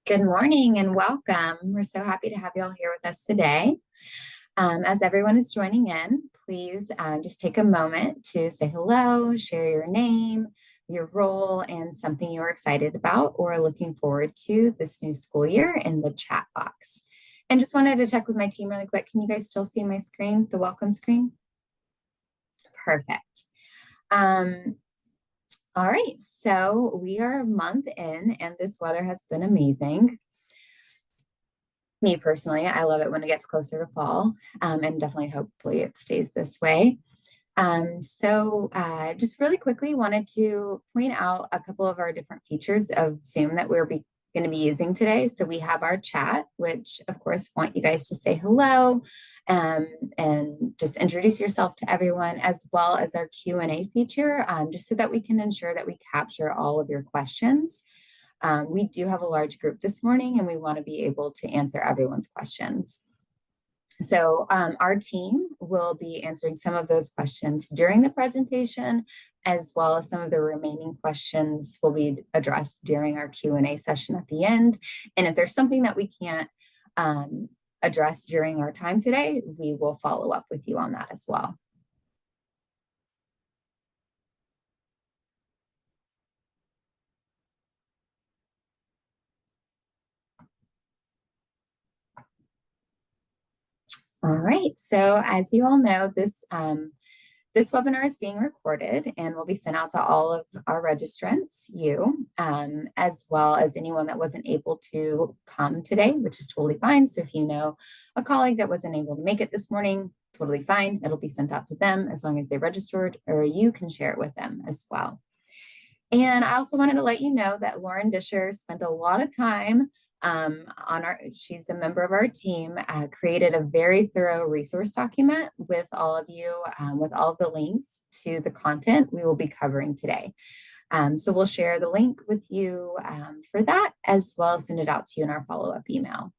Good morning and welcome. We're so happy to have you all here with us today. As everyone is joining in, please just take a moment to say hello, share your name, your role, and something you're excited about or looking forward to this new school year in the chat box. And just wanted to check with my team really quick. Can you guys still see my screen, the welcome screen? Perfect. All right, so we are a month in and this weather has been amazing. Me personally, I love it when it gets closer to fall, and definitely hopefully it stays this way. Just really quickly wanted to point out a couple of our different features of Zoom that we're going to be using today. So we have our chat, which of course want you guys to say hello and just introduce yourself to everyone, as well as our Q&A feature, just so that we can ensure that we capture all of your questions. We do have a large group this morning and we want to be able to answer everyone's questions. So our team will be answering some of those questions during the presentation, as well as some of the remaining questions will be addressed during our Q&A session at the end. And if there's something that we can't address during our time today, we will follow up with you on that as well. All right, so as you all know, this webinar is being recorded and will be sent out to all of our registrants, as well as anyone that wasn't able to come today, which is totally fine. So if you know a colleague that wasn't able to make it this morning, totally fine. It'll be sent out to them as long as they registered, or you can share it with them as well. And I also wanted to let you know that Lauren Disher spent a lot of time she's a member of our team, created a very thorough resource document with all of you, with all of the links to the content we will be covering today. So we'll share the link with you for that, as well as send it out to you in our follow-up email.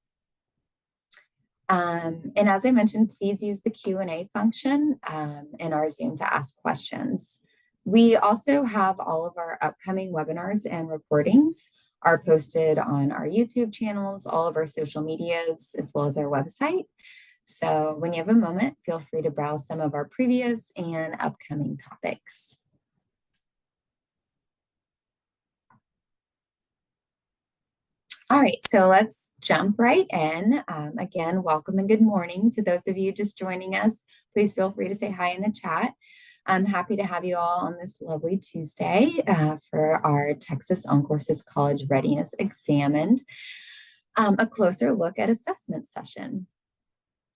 And as I mentioned, please use the Q&A function in our Zoom to ask questions. We also have all of our upcoming webinars and recordings are posted on our YouTube channels, all of our social medias, as well as our website. So when you have a moment, feel free to browse some of our previous and upcoming topics. All right, so let's jump right in. Again, welcome and good morning to those of you just joining us. Please feel free to say hi in the chat. I'm happy to have you all on this lovely Tuesday for our Texas OnCourse's College Readiness Examined, a closer look at assessment session.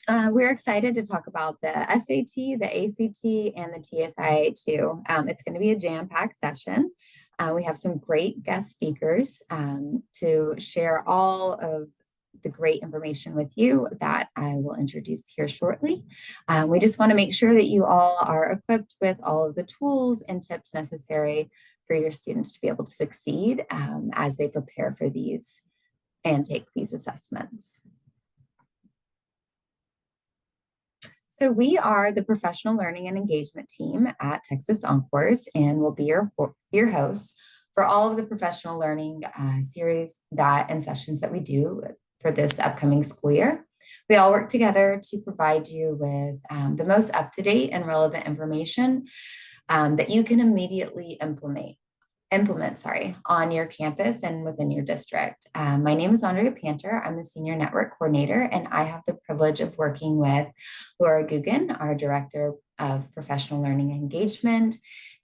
We're excited to talk about the SAT, the ACT, and the TSIA too. It's going to be a jam-packed session. We have some great guest speakers to share all of the great information with you that I will introduce here shortly. We just want to make sure that you all are equipped with all of the tools and tips necessary for your students to be able to succeed as they prepare for these and take these assessments. So we are the professional learning and engagement team at Texas OnCourse and will be your hosts for all of the professional learning series and sessions that we do for this upcoming school year. We all work together to provide you with the most up-to-date and relevant information that you can immediately implement on your campus and within your district. My name is Andrea Panter. I'm the Senior Network Coordinator, and I have the privilege of working with Laura Guggen, our Director of Professional Learning Engagement,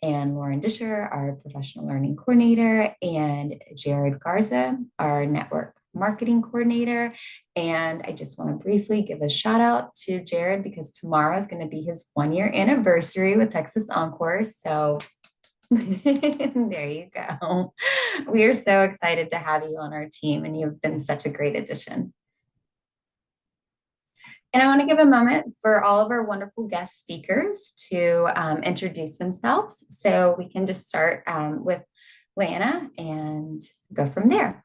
and Lauren Disher, our Professional Learning Coordinator, and Jared Garza, our Network Marketing Coordinator. And I just want to briefly give a shout out to Jared because tomorrow is going to be his 1-year anniversary with Texas OnCourse. So there you go. We are so excited to have you on our team, and you've been such a great addition. And I want to give a moment for all of our wonderful guest speakers to introduce themselves. So we can just start with Lana and go from there.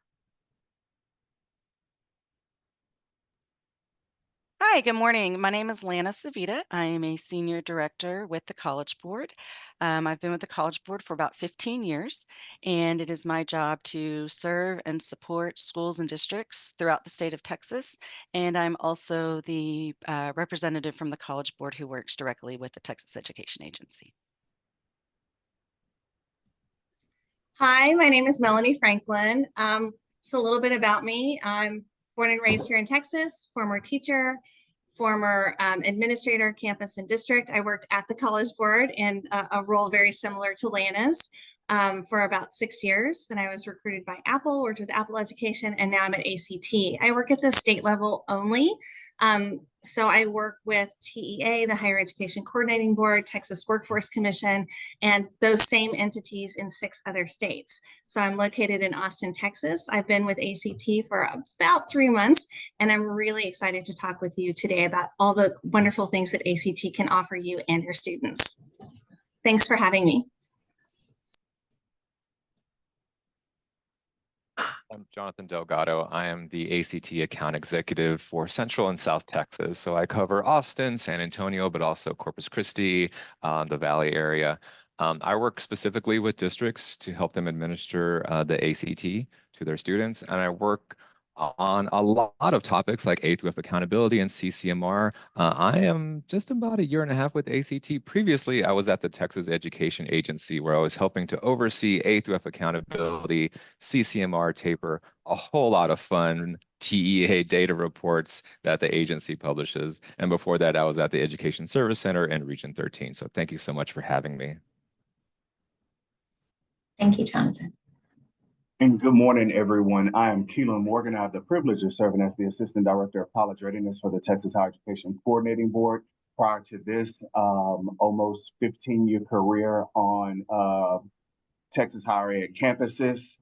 Hi, good morning. My name is Lana Savita. I am a senior director with the College Board. I've been with the College Board for about 15 years, and it is my job to serve and support schools and districts throughout the state of Texas. And I'm also the representative from the College Board who works directly with the Texas Education Agency. Hi, my name is Melanie Franklin. It's a little bit about me. I'm born and raised here in Texas, former teacher, former administrator, campus and district. I worked at the College Board in a role very similar to Lana's for about 6 years. Then I was recruited by Apple, worked with Apple Education, and now I'm at ACT. I work at the state level only. So I work with TEA, the Higher Education Coordinating Board, Texas Workforce Commission, and those same entities in 6 other states. So I'm located in Austin, Texas. I've been with ACT for about 3 months, and I'm really excited to talk with you today about all the wonderful things that ACT can offer you and your students. Thanks for having me. I'm Jonathan Delgado. I am the ACT account executive for Central and South Texas. So I cover Austin, San Antonio, but also Corpus Christi, the Valley area. I work specifically with districts to help them administer the ACT to their students. And I work on a lot of topics like A through F accountability and CCMR. I am just about a year and a half with ACT. Previously, I was at the Texas Education Agency where I was helping to oversee A through F accountability, CCMR taper, a whole lot of fun TEA data reports that the agency publishes. And before that, I was at the Education Service Center in Region 13. So thank you so much for having me. Thank you, Jonathan. And good morning, everyone. I am Keelan Morgan. I have the privilege of serving as the Assistant Director of College Readiness for the Texas Higher Education Coordinating Board. Prior to this, almost 15-year career on Texas higher ed campuses,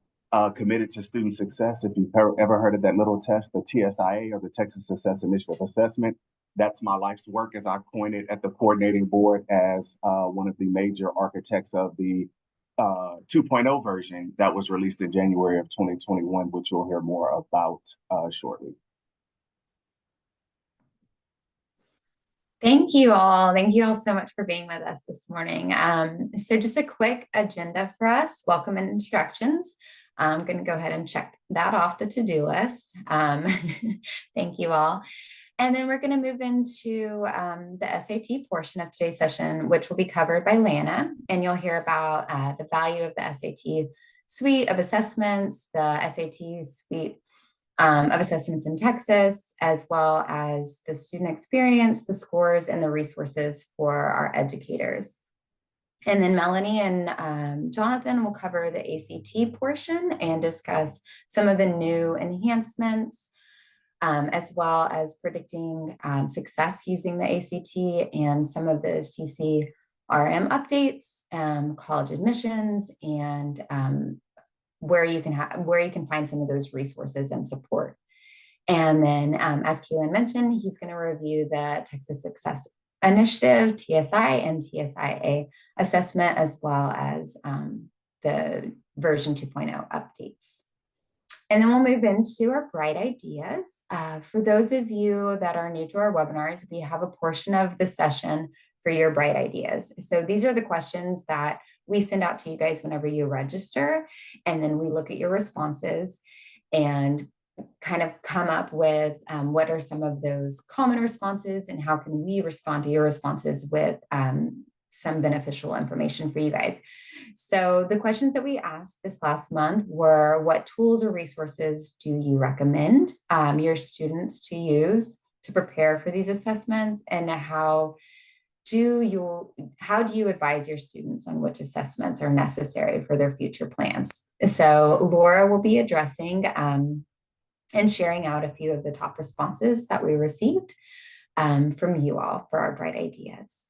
committed to student success. If you've ever heard of that little test, the TSIA or the Texas Success Initiative Assessment, that's my life's work as I coined it at the coordinating board as one of the major architects of the 2.0 version that was released in January of 2021, which you'll hear more about shortly. Thank you all. Thank you all so much for being with us this morning. So just a quick agenda for us, welcome and introductions. I'm going to go ahead and check that off the to-do list. Thank you all. And then we're going to move into the SAT portion of today's session, which will be covered by Lana. And you'll hear about the value of the SAT suite of assessments, the SAT suite of assessments in Texas, as well as the student experience, the scores, and the resources for our educators. And then Melanie and Jonathan will cover the ACT portion and discuss some of the new enhancements, as well as predicting success using the ACT and some of the CCRM updates, college admissions, and where you can find some of those resources and support. And then, as Keelan mentioned, he's going to review the Texas Success Initiative, TSI, and TSIA assessment, as well as the version 2.0 updates. And then we'll move into our bright ideas. For those of you that are new to our webinars, we have a portion of the session for your bright ideas. So these are the questions that we send out to you guys whenever you register. And then we look at your responses and kind of come up with what are some of those common responses and how can we respond to your responses with some beneficial information for you guys. So the questions that we asked this last month were, what tools or resources do you recommend your students to use to prepare for these assessments, and how do you advise your students on which assessments are necessary for their future plans? So Laura will be addressing and sharing out a few of the top responses that we received from you all for our bright ideas.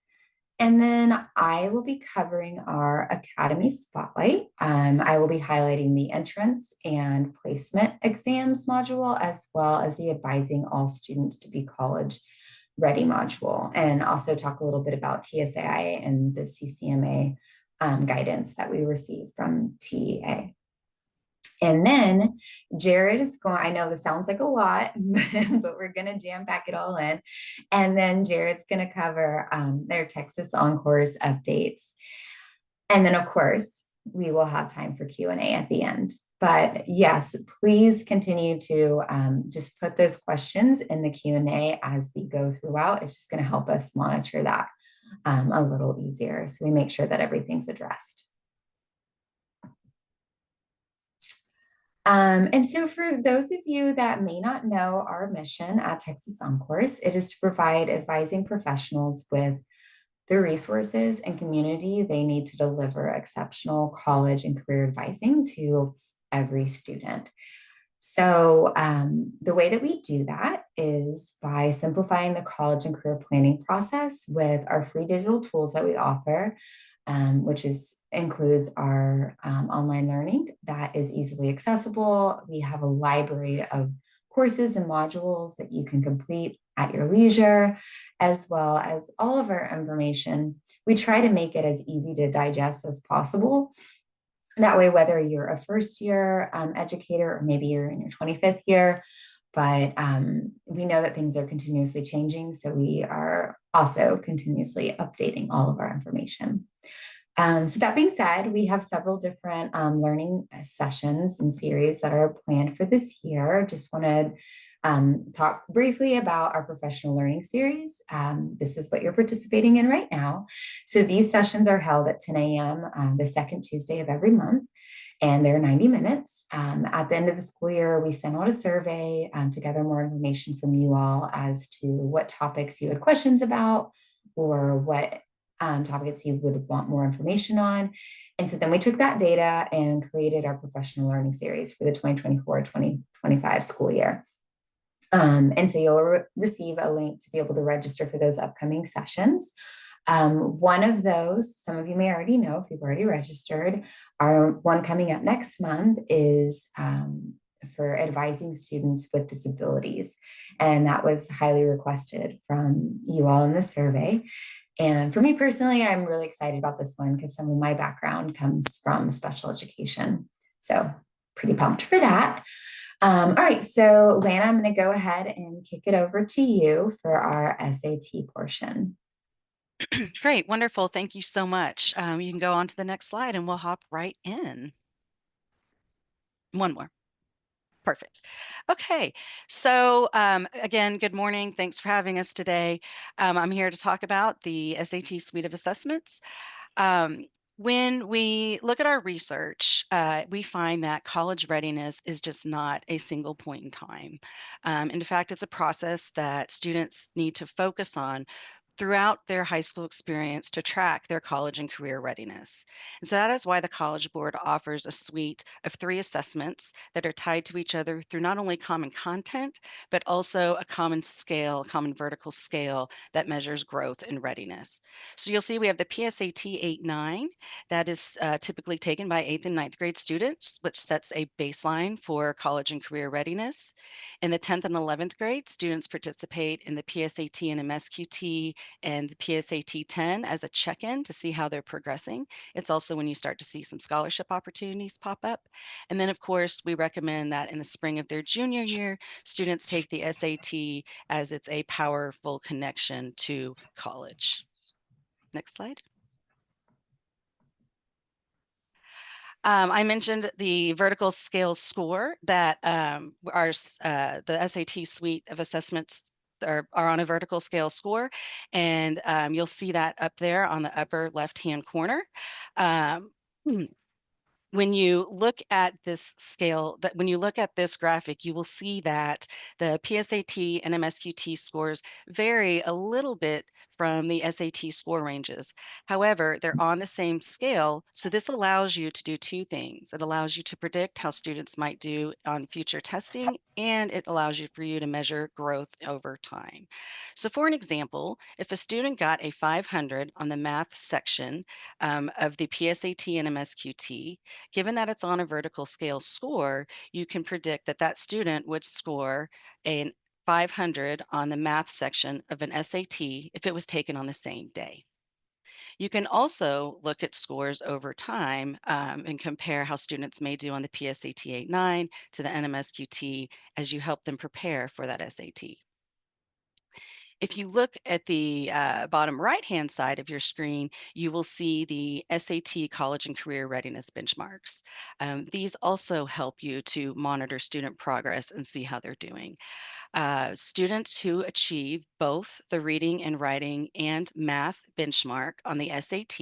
And then I will be covering our Academy Spotlight. I will be highlighting the entrance and placement exams module, as well as the advising all students to be college ready module, and also talk a little bit about TSAI and the CCMA guidance that we received from TEA. And then Jared is going, I know this sounds like a lot, but we're going to jam pack it all in. And then Jared's going to cover their Texas OnCourse updates. And then, of course, we will have time for Q&A at the end. But yes, please continue to just put those questions in the Q&A as we go throughout. It's just going to help us monitor that a little easier, so we make sure that everything's addressed. And so for those of you that may not know our mission at Texas OnCourse, it is to provide advising professionals with the resources and community they need to deliver exceptional college and career advising to every student. So the way that we do that is by simplifying the college and career planning process with our free digital tools that we offer, which includes our online learning that is easily accessible. We have a library of courses and modules that you can complete at your leisure, as well as all of our information. We try to make it as easy to digest as possible. That way, whether you're a first year educator or maybe you're in your 25th year, but we know that things are continuously changing. So we are also continuously updating all of our information. So that being said, we have several different learning sessions and series that are planned for this year. Just want to talk briefly about our professional learning series. This is what you're participating in right now. So these sessions are held at 10 a.m. The second Tuesday of every month, and they're 90 minutes. At the end of the school year, we send out a survey to gather more information from you all as to what topics you had questions about or what topics you would want more information on. And so then we took that data and created our professional learning series for the 2024-2025 school year. And so you'll receive a link to be able to register for those upcoming sessions. One of those, some of you may already know if you've already registered, our one coming up next month is for advising students with disabilities. And that was highly requested from you all in the survey. And for me personally, I'm really excited about this one because some of my background comes from special education. So pretty pumped for that. All right, so Lana, I'm going to go ahead and kick it over to you for our SAT portion. Great, wonderful. Thank you so much. You can go on to the next slide and we'll hop right in. One more. Perfect. Okay, so again, good morning. Thanks for having us today. I'm here to talk about the SAT suite of assessments. When we look at our research, we find that college readiness is just not a single point in time. In fact, it's a process that students need to focus on throughout their high school experience to track their college and career readiness. And so that is why the College Board offers a suite of 3 assessments that are tied to each other through not only common content, but also a common scale, common vertical scale that measures growth and readiness. So you'll see we have the PSAT 8-9 that is typically taken by 8th and 9th grade students, which sets a baseline for college and career readiness. In the 10th and 11th grade, students participate in the PSAT and MSQT and the PSAT 10 as a check-in to see how they're progressing. It's also when you start to see some scholarship opportunities pop up. And then, of course, we recommend that in the spring of their junior year, students take the SAT as it's a powerful connection to college. Next slide. I mentioned the vertical scale score that the SAT suite of assessments are on a vertical scale score, and you'll see that up there on the upper left-hand corner. When you look at this scale, when you look at this graphic, you will see that the PSAT and MSQT scores vary a little bit from the SAT score ranges. However, they're on the same scale, so this allows you to do 2 things. It allows you to predict how students might do on future testing, and it allows you for you to measure growth over time. So for an example, if a student got a 500 on the math section of the PSAT and MSQT, given that it's on a vertical scale score, you can predict that that student would score a 500 on the math section of an SAT if it was taken on the same day. You can also look at scores over time and compare how students may do on the PSAT 8-9 to the NMSQT as you help them prepare for that SAT. If you look at the bottom right-hand side of your screen, you will see the SAT College and Career Readiness benchmarks. These also help you to monitor student progress and see how they're doing. Students who achieve both the reading and writing and math benchmark on the SAT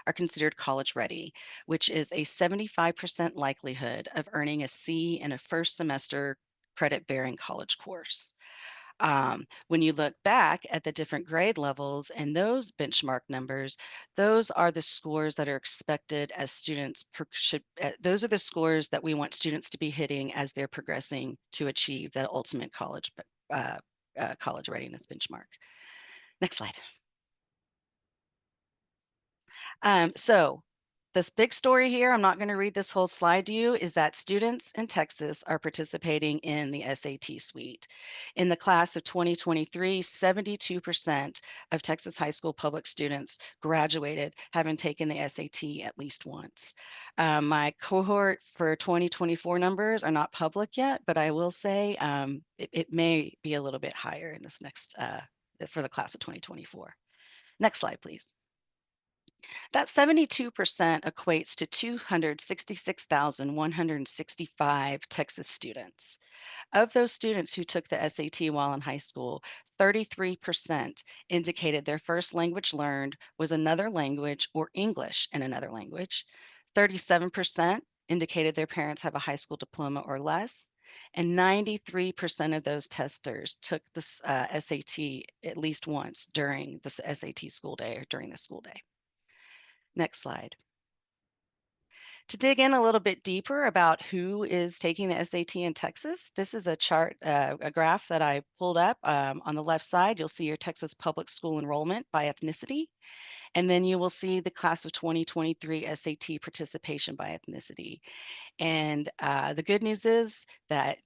are considered college ready, which is a 75% likelihood of earning a C in a first semester credit-bearing college course. When you look back at the different grade levels and those benchmark numbers, those are the scores that are expected as students those are the scores that we want students to be hitting as they're progressing to achieve that ultimate college readiness benchmark. Next slide. So this big story here, I'm not going to read this whole slide to you, is that students in Texas are participating in the SAT suite. In the class of 2023, 72% of Texas high school public students graduated having taken the SAT at least once. My cohort for 2024 numbers are not public yet, but I will say it may be a little bit higher in this next, for the class of 2024. Next slide, please. That 72% equates to 266,165 Texas students. Of those students who took the SAT while in high school, 33% indicated their first language learned was another language or English in another language. 37% indicated their parents have a high school diploma or less. And 93% of those testers took the SAT at least once during the SAT school day or during the school day. Next slide. To dig in a little bit deeper about who is taking the SAT in Texas, this is a chart, a graph that I pulled up. On the left side, you'll see your Texas public school enrollment by ethnicity, and then you will see the class of 2023 SAT participation by ethnicity. And the good news is that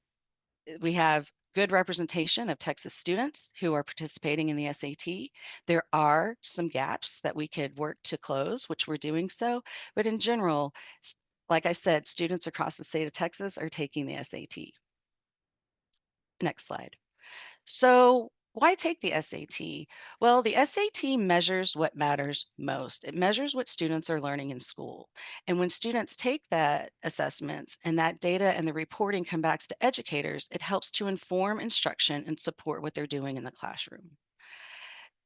we have good representation of Texas students who are participating in the SAT. There are some gaps that we could work to close, which we're doing so, but in general, like I said, students across the state of Texas are taking the SAT. Next slide. So why take the SAT? Well, the SAT measures what matters most. It measures what students are learning in school. And when students take that assessments and that data and the reporting come back to educators, it helps to inform instruction and support what they're doing in the classroom.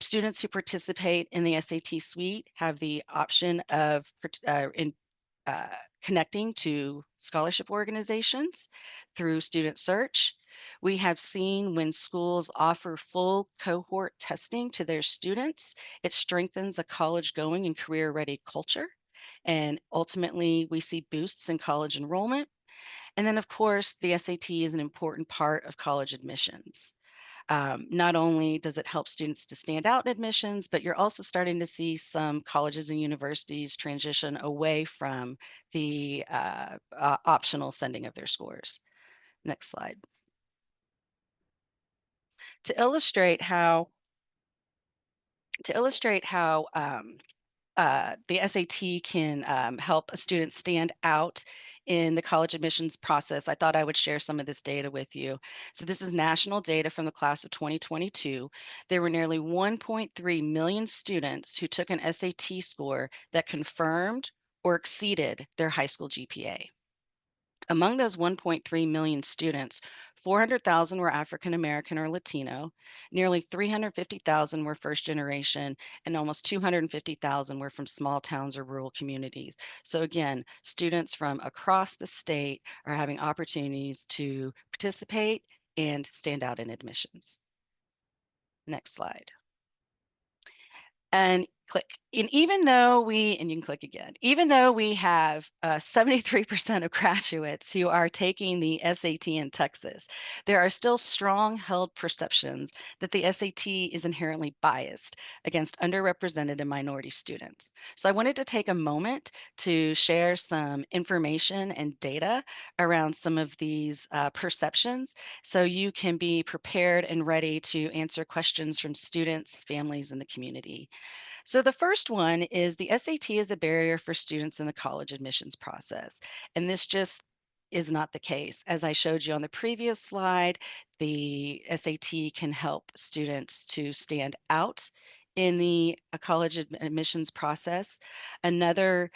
Students who participate in the SAT suite have the option of connecting to scholarship organizations through student search. We have seen when schools offer full cohort testing to their students, it strengthens a college going and career ready culture. And ultimately, we see boosts in college enrollment. And then, of course, the SAT is an important part of college admissions. Not only does it help students to stand out in admissions, but you're also starting to see some colleges and universities transition away from the optional sending of their scores. Next slide. To illustrate how the SAT can help a student stand out in the college admissions process, I thought I would share some of this data with you. So this is national data from the class of 2022. There were nearly 1.3 million students who took an SAT score that confirmed or exceeded their high school GPA. Among those 1.3 million students, 400,000 were African American or Latino, nearly 350,000 were first generation, and almost 250,000 were from small towns or rural communities. So again, students from across the state are having opportunities to participate and stand out in admissions. Next slide. And click. And even though you can click again, even though we have 73% of graduates who are taking the SAT in Texas, there are still strong held perceptions that the SAT is inherently biased against underrepresented and minority students. So I wanted to take a moment to share some information and data around some of these perceptions so you can be prepared and ready to answer questions from students, families, and the community. So the first one is the SAT is a barrier for students in the college admissions process. And this just is not the case. As I showed you on the previous slide, the SAT can help students to stand out in the college admissions process. Another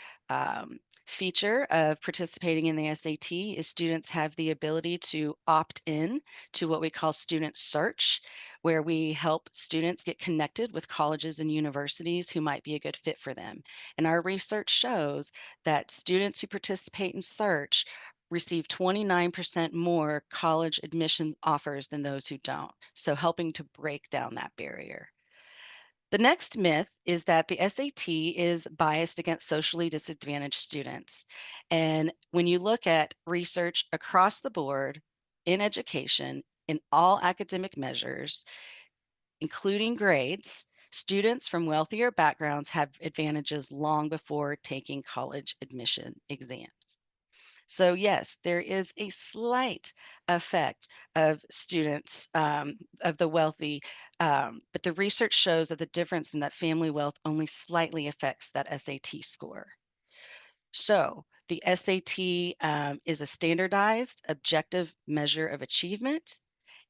feature of participating in the SAT is students have the ability to opt in to what we call student search, where we help students get connected with colleges and universities who might be a good fit for them. And our research shows that students who participate in search receive 29% more college admission offers than those who don't. So helping to break down that barrier. The next myth is that the SAT is biased against socially disadvantaged students. And when you look at research across the board in education, in all academic measures, including grades, students from wealthier backgrounds have advantages long before taking college admission exams. So yes, there is a slight effect of students of the wealthy, but the research shows that the difference in that family wealth only slightly affects that SAT score. So the SAT is a standardized, objective measure of achievement,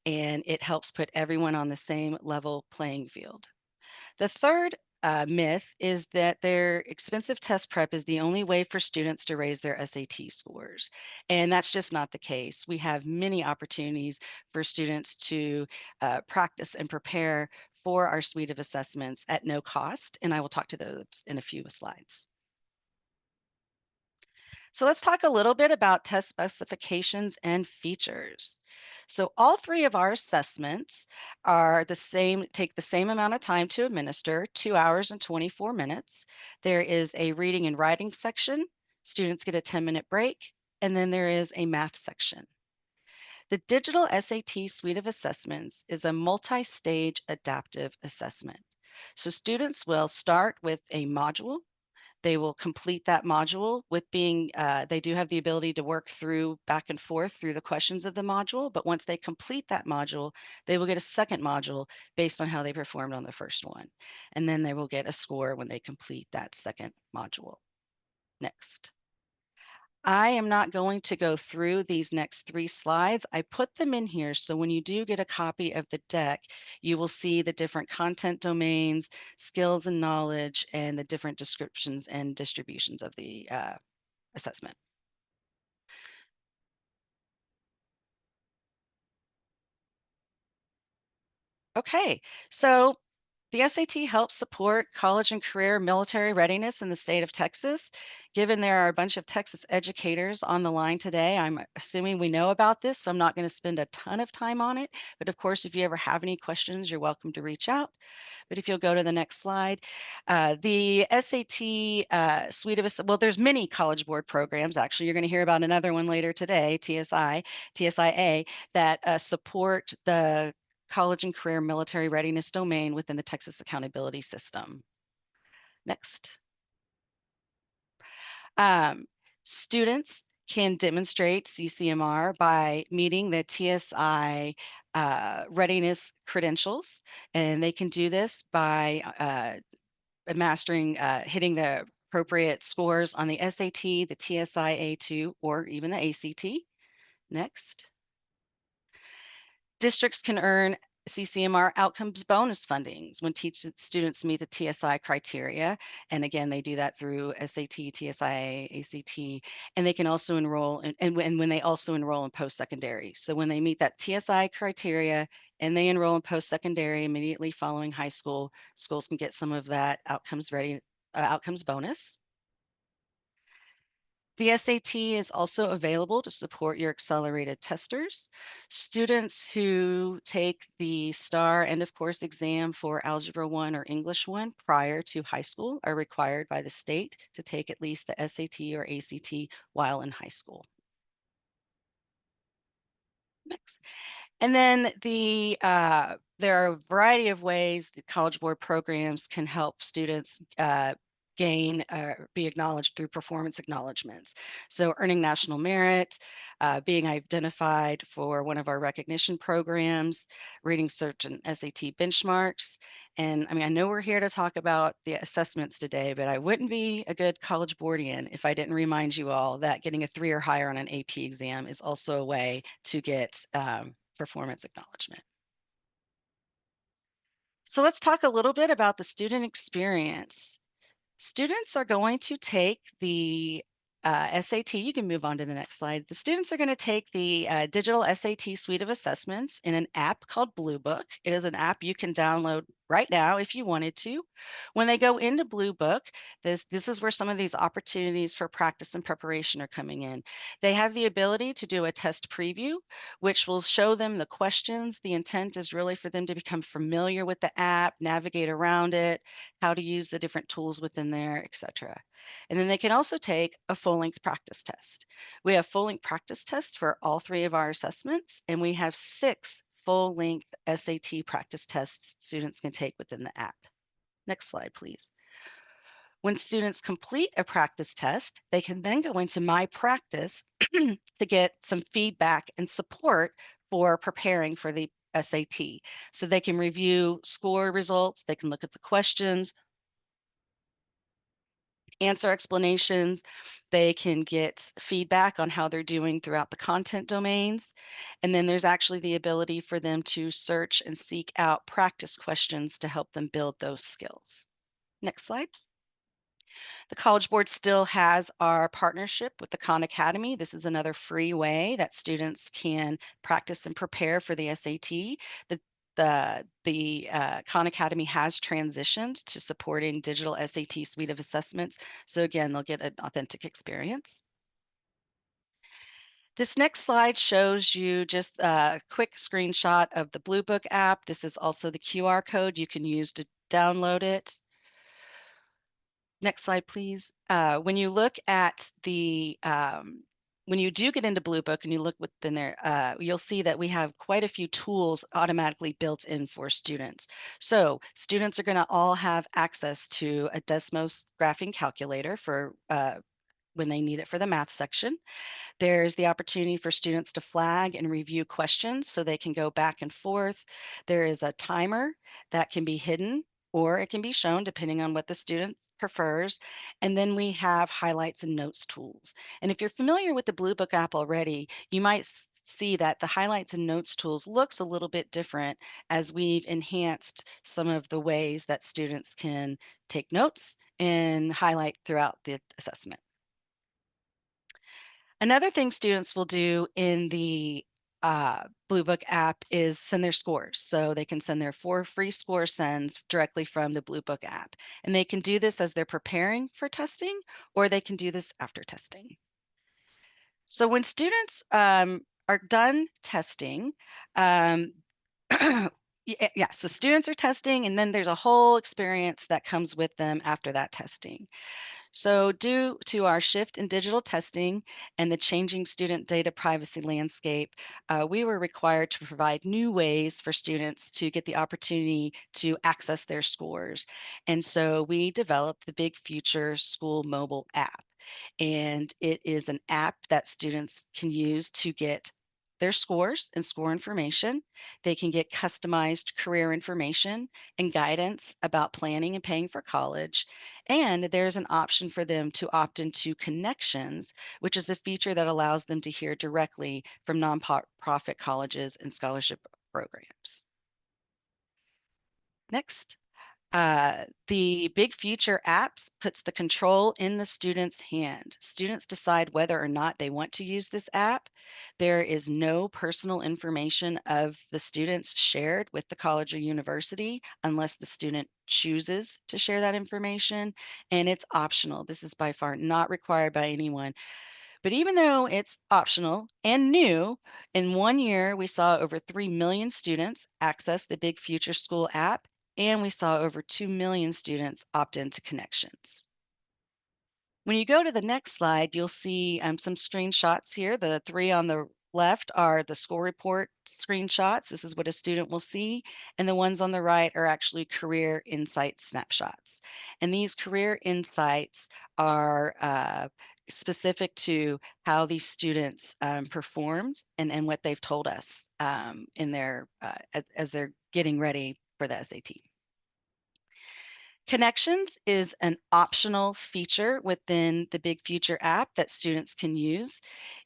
and it helps put everyone on the same level playing field. The third myth is that their expensive test prep is the only way for students to raise their SAT scores. And that's just not the case. We have many opportunities for students to practice and prepare for our suite of assessments at no cost. And I will talk to those in a few slides. So let's talk a little bit about test specifications and features. So all three of our assessments are the same, take the same amount of time to administer, 2 hours and 24 minutes. There is a reading and writing section. Students get a 10-minute break, and then there is a math section. The digital SAT suite of assessments is a multi-stage adaptive assessment. So students will start with a module. They will complete that module with being, they do have the ability to work through back and forth through the questions of the module, but once they complete that module, they will get a second module based on how they performed on the first one. And then they will get a score when they complete that second module. Next. I am not going to go through these next 3 slides. I put them in here so when you do get a copy of the deck, you will see the different content domains, skills and knowledge, and the different descriptions and distributions of the assessment. Okay, so the SAT helps support college and career military readiness in the state of Texas. Given there are a bunch of Texas educators on the line today, I'm assuming we know about this, so I'm not going to spend a ton of time on it. But of course, if you ever have any questions, you're welcome to reach out. But if you'll go to the next slide, the SAT suite of, well, there's many College Board programs. Actually, you're going to hear about another one later today, TSIA, that support the college and career military readiness domain within the Texas Accountability System. Next. Students can demonstrate CCMR by meeting the TSI readiness credentials, and they can do this by mastering, hitting the appropriate scores on the SAT, the TSI A2, or even the ACT. Next. Districts can earn CCMR outcomes bonus fundings when students meet the TSI criteria. And again, they do that through SAT, TSIA, ACT, and they can also enroll and when they also enroll in post-secondary. So when they meet that TSI criteria and they enroll in post-secondary immediately following high school, schools can get some of that outcomes bonus. The SAT is also available to support your accelerated testers. Students who take the STAR end of course exam for Algebra 1 or English 1 prior to high school are required by the state to take at least the SAT or ACT while in high school. Next. And then there are a variety of ways that College Board programs can help students be acknowledged through performance acknowledgements. So earning national merit, being identified for one of our recognition programs, reading certain SAT benchmarks. And I mean, I know we're here to talk about the assessments today, but I wouldn't be a good College Boardian if I didn't remind you all that getting a 3 or higher on an AP exam is also a way to get performance acknowledgement. So let's talk a little bit about the student experience. Students are going to take the SAT. You can move on to the next slide. The students are going to take the digital SAT suite of assessments in an app called Blue Book. It is an app you can download right now if you wanted to. When they go into Blue Book, this is where some of these opportunities for practice and preparation are coming in. They have the ability to do a test preview, which will show them the questions. The intent is really for them to become familiar with the app, navigate around it, how to use the different tools within there, etc. And then they can also take a full-length practice test. We have full-length practice tests for all 3 of our assessments, and we have 6 full-length SAT practice tests students can take within the app. Next slide, please. When students complete a practice test, they can then go into My Practice to get some feedback and support for preparing for the SAT. So they can review score results, they can look at the questions, answer explanations, they can get feedback on how they're doing throughout the content domains. And then there's actually the ability for them to search and seek out practice questions to help them build those skills. Next slide. The College Board still has our partnership with the Khan Academy. This is another free way that students can practice and prepare for the SAT. The Khan Academy has transitioned to supporting digital SAT suite of assessments. So again, they'll get an authentic experience. This next slide shows you just a quick screenshot of the Blue Book app. This is also the QR code you can use to download it. Next slide, please. When you look at the when you do get into Blue Book and you look within there, you'll see that we have quite a few tools automatically built in for students. So students are going to all have access to a Desmos graphing calculator for when they need it for the math section. There's the opportunity for students to flag and review questions so they can go back and forth. There is a timer that can be hidden or it can be shown depending on what the student prefers. And then we have highlights and notes tools. And if you're familiar with the Blue Book app already, you might see that the highlights and notes tools looks a little bit different as we've enhanced some of the ways that students can take notes and highlight throughout the assessment. Another thing students will do in the Blue Book app is send their scores. So they can send their 4 free score sends directly from the Blue Book app. And they can do this as they're preparing for testing, or they can do this after testing. So when students are done testing, yeah, so students are testing, and then there's a whole experience that comes with them after that testing. So due to our shift in digital testing and the changing student data privacy landscape, we were required to provide new ways for students to get the opportunity to access their scores. And so we developed the Big Future School mobile app. And it is an app that students can use to get their scores and score information. They can get customized career information and guidance about planning and paying for college. And there's an option for them to opt into Connections, which is a feature that allows them to hear directly from nonprofit colleges and scholarship programs. Next. The Big Future apps puts the control in the student's hand. Students decide whether or not they want to use this app. There is no personal information of the students shared with the college or university unless the student chooses to share that information, and it's optional. This is by far not required by anyone. But even though it's optional and new, in 1 year, we saw over 3 million students access the Big Future School app, and we saw over 2 million students opt into Connections. When you go to the next slide, you'll see some screenshots here. The 3 on the left are the score report screenshots. This is what a student will see. And the ones on the right are actually career insight snapshots. And these career insights are specific to how these students performed and what they've told us in their as they're getting ready for the SAT. Connections is an optional feature within the Big Future app that students can use.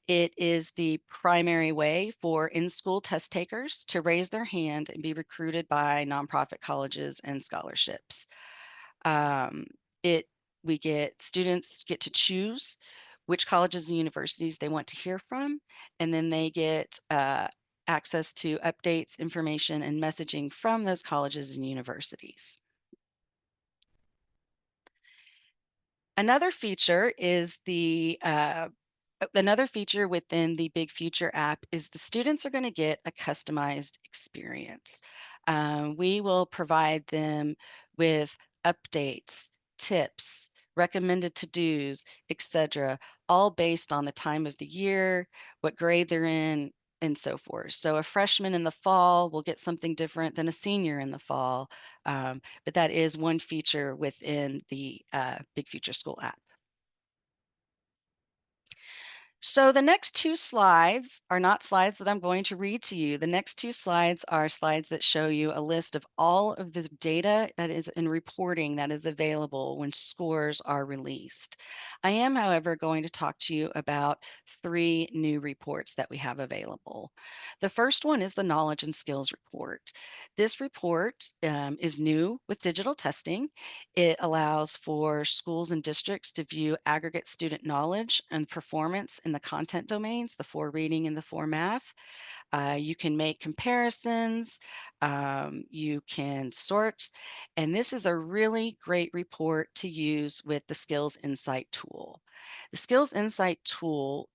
It is the primary way for in-school test takers to raise their hand and be recruited by nonprofit colleges and scholarships. Students get to choose which colleges and universities they want to hear from, and then they get access to updates, information, and messaging from those colleges and universities. Another feature within the Big Future app is the students are going to get a customized experience. We will provide them with updates, tips, recommended to-dos, etc., all based on the time of the year, what grade they're in, and so forth. So a freshman in the fall will get something different than a senior in the fall. But that is one feature within the Big Future School app. So the next two slides are not slides that I'm going to read to you. The next two slides are slides that show you a list of all of the data that is in reporting that is available when scores are released. I am, however, going to talk to you about 3 new reports that we have available. The first one is the Knowledge and Skills Report. This report is new with digital testing. It allows for schools and districts to view aggregate student knowledge and performance in the content domains, the 4 reading and the 4 math. You can make comparisons, you can sort, and this is a really great report to use with the Skills Insight tool. The Skills Insight tool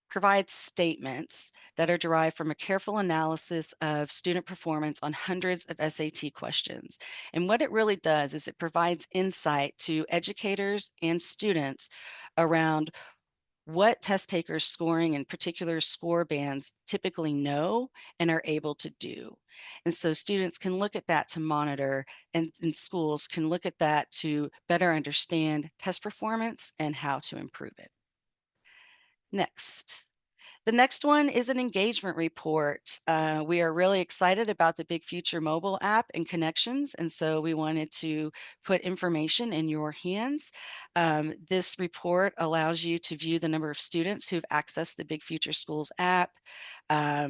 provides statements that are derived from a careful analysis of student performance on hundreds of SAT questions. And what it really does is it provides insight to educators and students around what test takers scoring in particular score bands typically know and are able to do. And so students can look at that to monitor, and schools can look at that to better understand test performance and how to improve it. Next. The next one is an engagement report. We are really excited about the Big Future mobile app and connections, and so we wanted to put information in your hands. This report allows you to view the number of students who've accessed the Big Future Schools app, how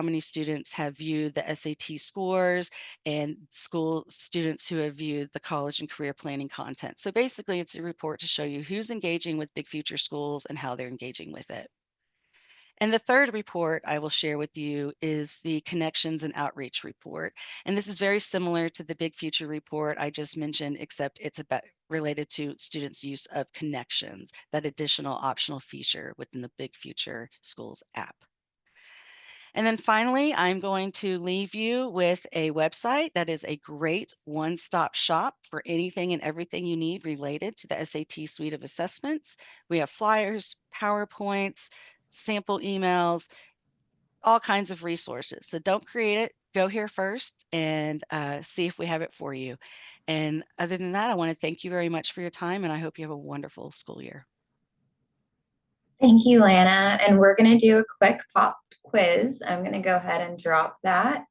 many students have viewed the SAT scores, and school students who have viewed the college and career planning content. So basically, it's a report to show you who's engaging with Big Future Schools and how they're engaging with it. And the third report I will share with you is the Connections and Outreach report. And this is very similar to the Big Future report I just mentioned, except it's related to students' use of Connections, that additional optional feature within the Big Future Schools app. And then finally, I'm going to leave you with a website that is a great one-stop shop for anything and everything you need related to the SAT suite of assessments. We have flyers, PowerPoints, sample emails, all kinds of resources. So don't create it. Go here first and see if we have it for you. And other than that, I want to thank you very much for your time, and I hope you have a wonderful school year. Thank you, Lana. And we're going to do a quick pop quiz. I'm going to go ahead and drop that.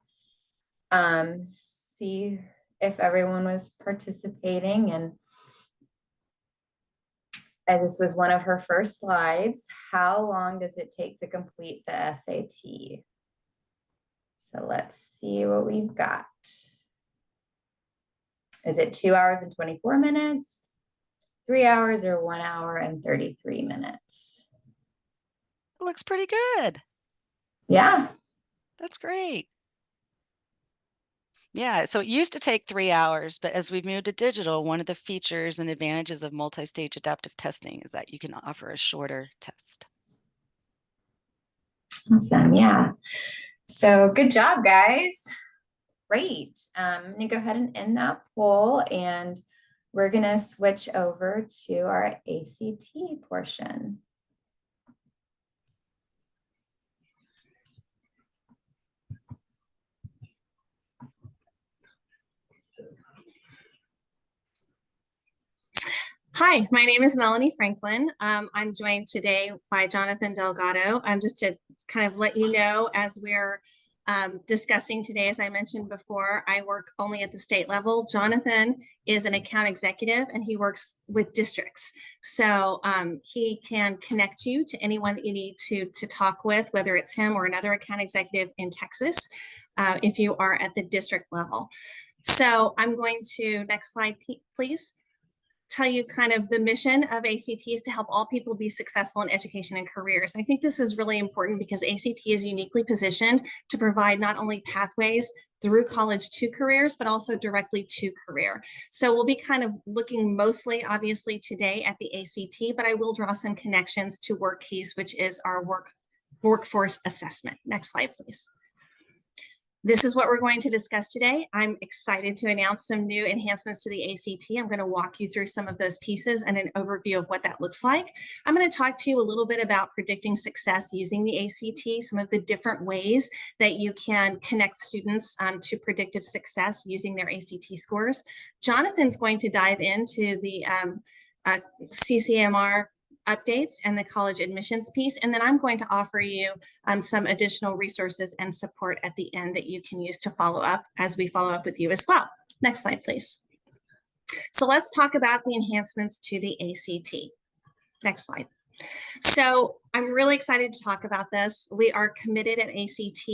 See if everyone was participating. And this was one of her first slides. How long does it take to complete the SAT? So let's see what we've got. Is it 2 hours and 24 minutes, 3 hours, or 1 hour and 33 minutes? It looks pretty good. Yeah. That's great. Yeah, so it used to take 3 hours, but as we've moved to digital, one of the features and advantages of multi-stage adaptive testing is that you can offer a shorter test. Awesome. Yeah. So good job, guys. Great. I'm going to go ahead and end that poll, and we're going to switch over to our ACT portion. Hi, my name is Melanie Franklin. I'm joined today by Jonathan Delgado. Just to kind of let you know, as we're discussing today, as I mentioned before, I work only at the state level. Jonathan is an account executive and he works with districts. So he can connect you to anyone that you need to talk with, whether it's him or another account executive in Texas, if you are at the district level. So I'm going to, next slide, please, tell you kind of the mission of ACT is to help all people be successful in education and careers. And I think this is really important because ACT is uniquely positioned to provide not only pathways through college to careers, but also directly to career. So we'll be kind of looking mostly, obviously, today at the ACT, but I will draw some connections to WorkKeys, which is our workforce assessment. Next slide, please. This is what we're going to discuss today. I'm excited to announce some new enhancements to the ACT. I'm going to walk you through some of those pieces and an overview of what that looks like. I'm going to talk to you a little bit about predicting success using the ACT, some of the different ways that you can connect students to predictive success using their ACT scores. Jonathan's going to dive into the CCMR updates and the college admissions piece. And then I'm going to offer you some additional resources and support at the end that you can use to follow up as we follow up with you as well. Next slide, please. So let's talk about the enhancements to the ACT. Next slide. So I'm really excited to talk about this. We are committed at ACT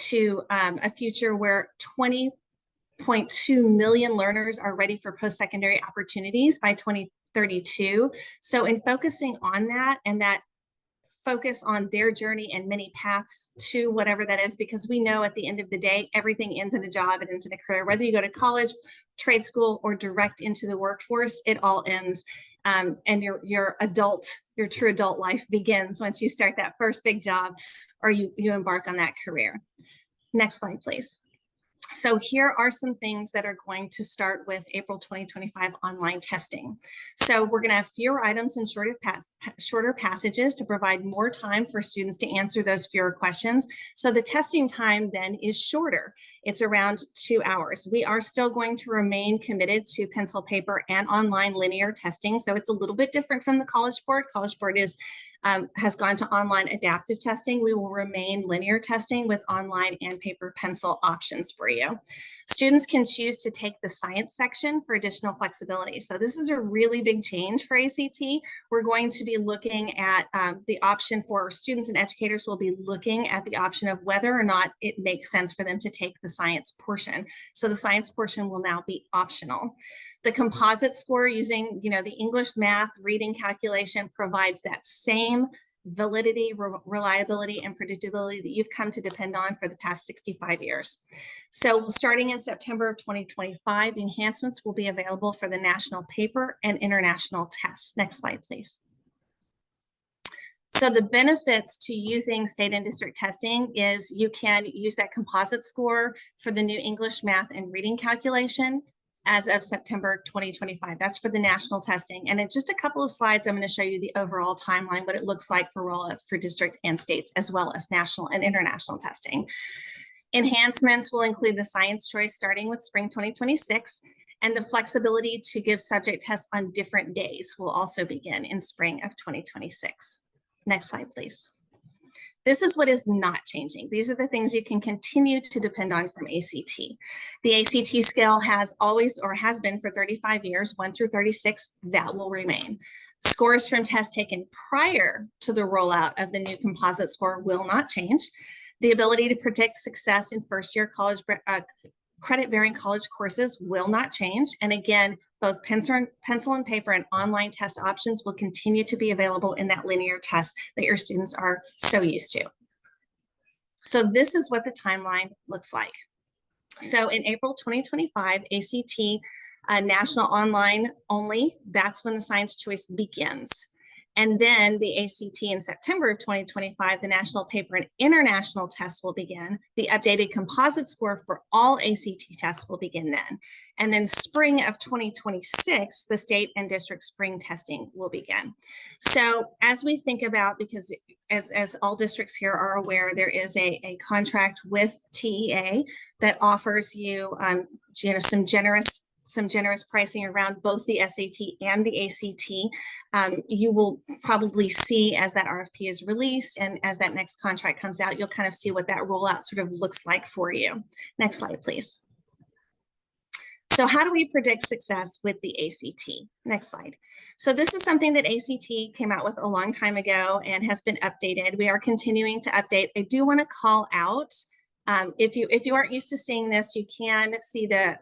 to a future where 20.2 million learners are ready for post-secondary opportunities by 2032. So in focusing on that and that focus on their journey and many paths to whatever that is, because we know at the end of the day, everything ends in a job, it ends in a career, whether you go to college, trade school, or direct into the workforce, it all ends. And your true adult life begins once you start that first big job or you embark on that career. Next slide, please. So here are some things that are going to start with April 2025 online testing. So we're going to have fewer items and shorter passages to provide more time for students to answer those fewer questions. So the testing time then is shorter. It's around 2 hours. We are still going to remain committed to pencil, paper, and online linear testing. So it's a little bit different from the College Board. College Board has gone to online adaptive testing. We will remain linear testing with online and paper pencil options for you. Students can choose to take the science section for additional flexibility. So this is a really big change for ACT. We're going to be looking at the option for students, and educators will be looking at the option of whether or not it makes sense for them to take the science portion. So the science portion will now be optional. The composite score using, the English, math, reading calculation provides that same validity, reliability, and predictability that you've come to depend on for the past 65 years. So starting in September of 2025, the enhancements will be available for the national paper and international tests. Next slide, please. So the benefits to using state and district testing is you can use that composite score for the new English, math, and reading calculation as of September 2025. That's for the national testing. And in just a couple of slides, I'm going to show you the overall timeline, what it looks like for rollouts for district and states, as well as national and international testing. Enhancements will include the science choice starting with spring 2026, and the flexibility to give subject tests on different days will also begin in spring of 2026. Next slide, please. This is what is not changing. These are the things you can continue to depend on from ACT. The ACT scale has always, or has been for 35 years, 1 through 36, that will remain. Scores from tests taken prior to the rollout of the new composite score will not change. The ability to predict success in first-year college credit-bearing college courses will not change. And again, both pencil and paper and online test options will continue to be available in that linear test that your students are so used to. So this is what the timeline looks like. So in April 2025, ACT national online only, that's when the science choice begins. And then the ACT in September of 2025, the national paper and international tests will begin. The updated composite score for all ACT tests will begin then. And then spring of 2026, the state and district spring testing will begin. So as we think about, because as all districts here are aware, there is a contract with TEA that offers you, some generous some generous pricing around both the SAT and the ACT. You will probably see as that RFP is released and as that next contract comes out, you'll kind of see what that rollout sort of looks like for you. Next slide, please. So how do we predict success with the ACT? Next slide. So this is something that ACT came out with a long time ago and has been updated. We are continuing to update. I do want to call out, if you aren't used to seeing this, you can see the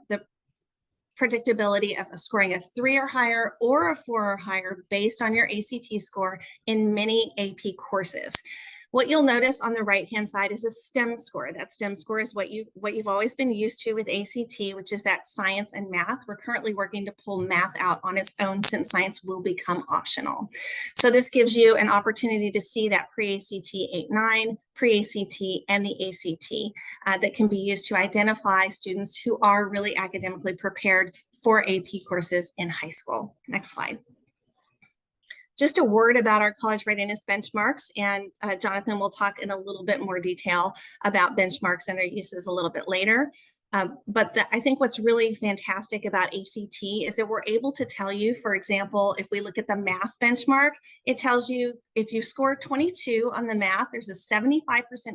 predictability of scoring a 3 or higher or a 4 or higher based on your ACT score in many AP courses. What you'll notice on the right-hand side is a STEM score. That STEM score is what you've always been used to with ACT, which is that science and math. We're currently working to pull math out on its own since science will become optional. So this gives you an opportunity to see that pre-ACT 8-9, pre-ACT, and the ACT that can be used to identify students who are really academically prepared for AP courses in high school. Next slide. Just a word about our college readiness benchmarks, and Jonathan will talk in a little bit more detail about benchmarks and their uses a little bit later. But I think what's really fantastic about ACT is that we're able to tell you, for example, if we look at the math benchmark, it tells you if you score 22 on the math, there's a 75%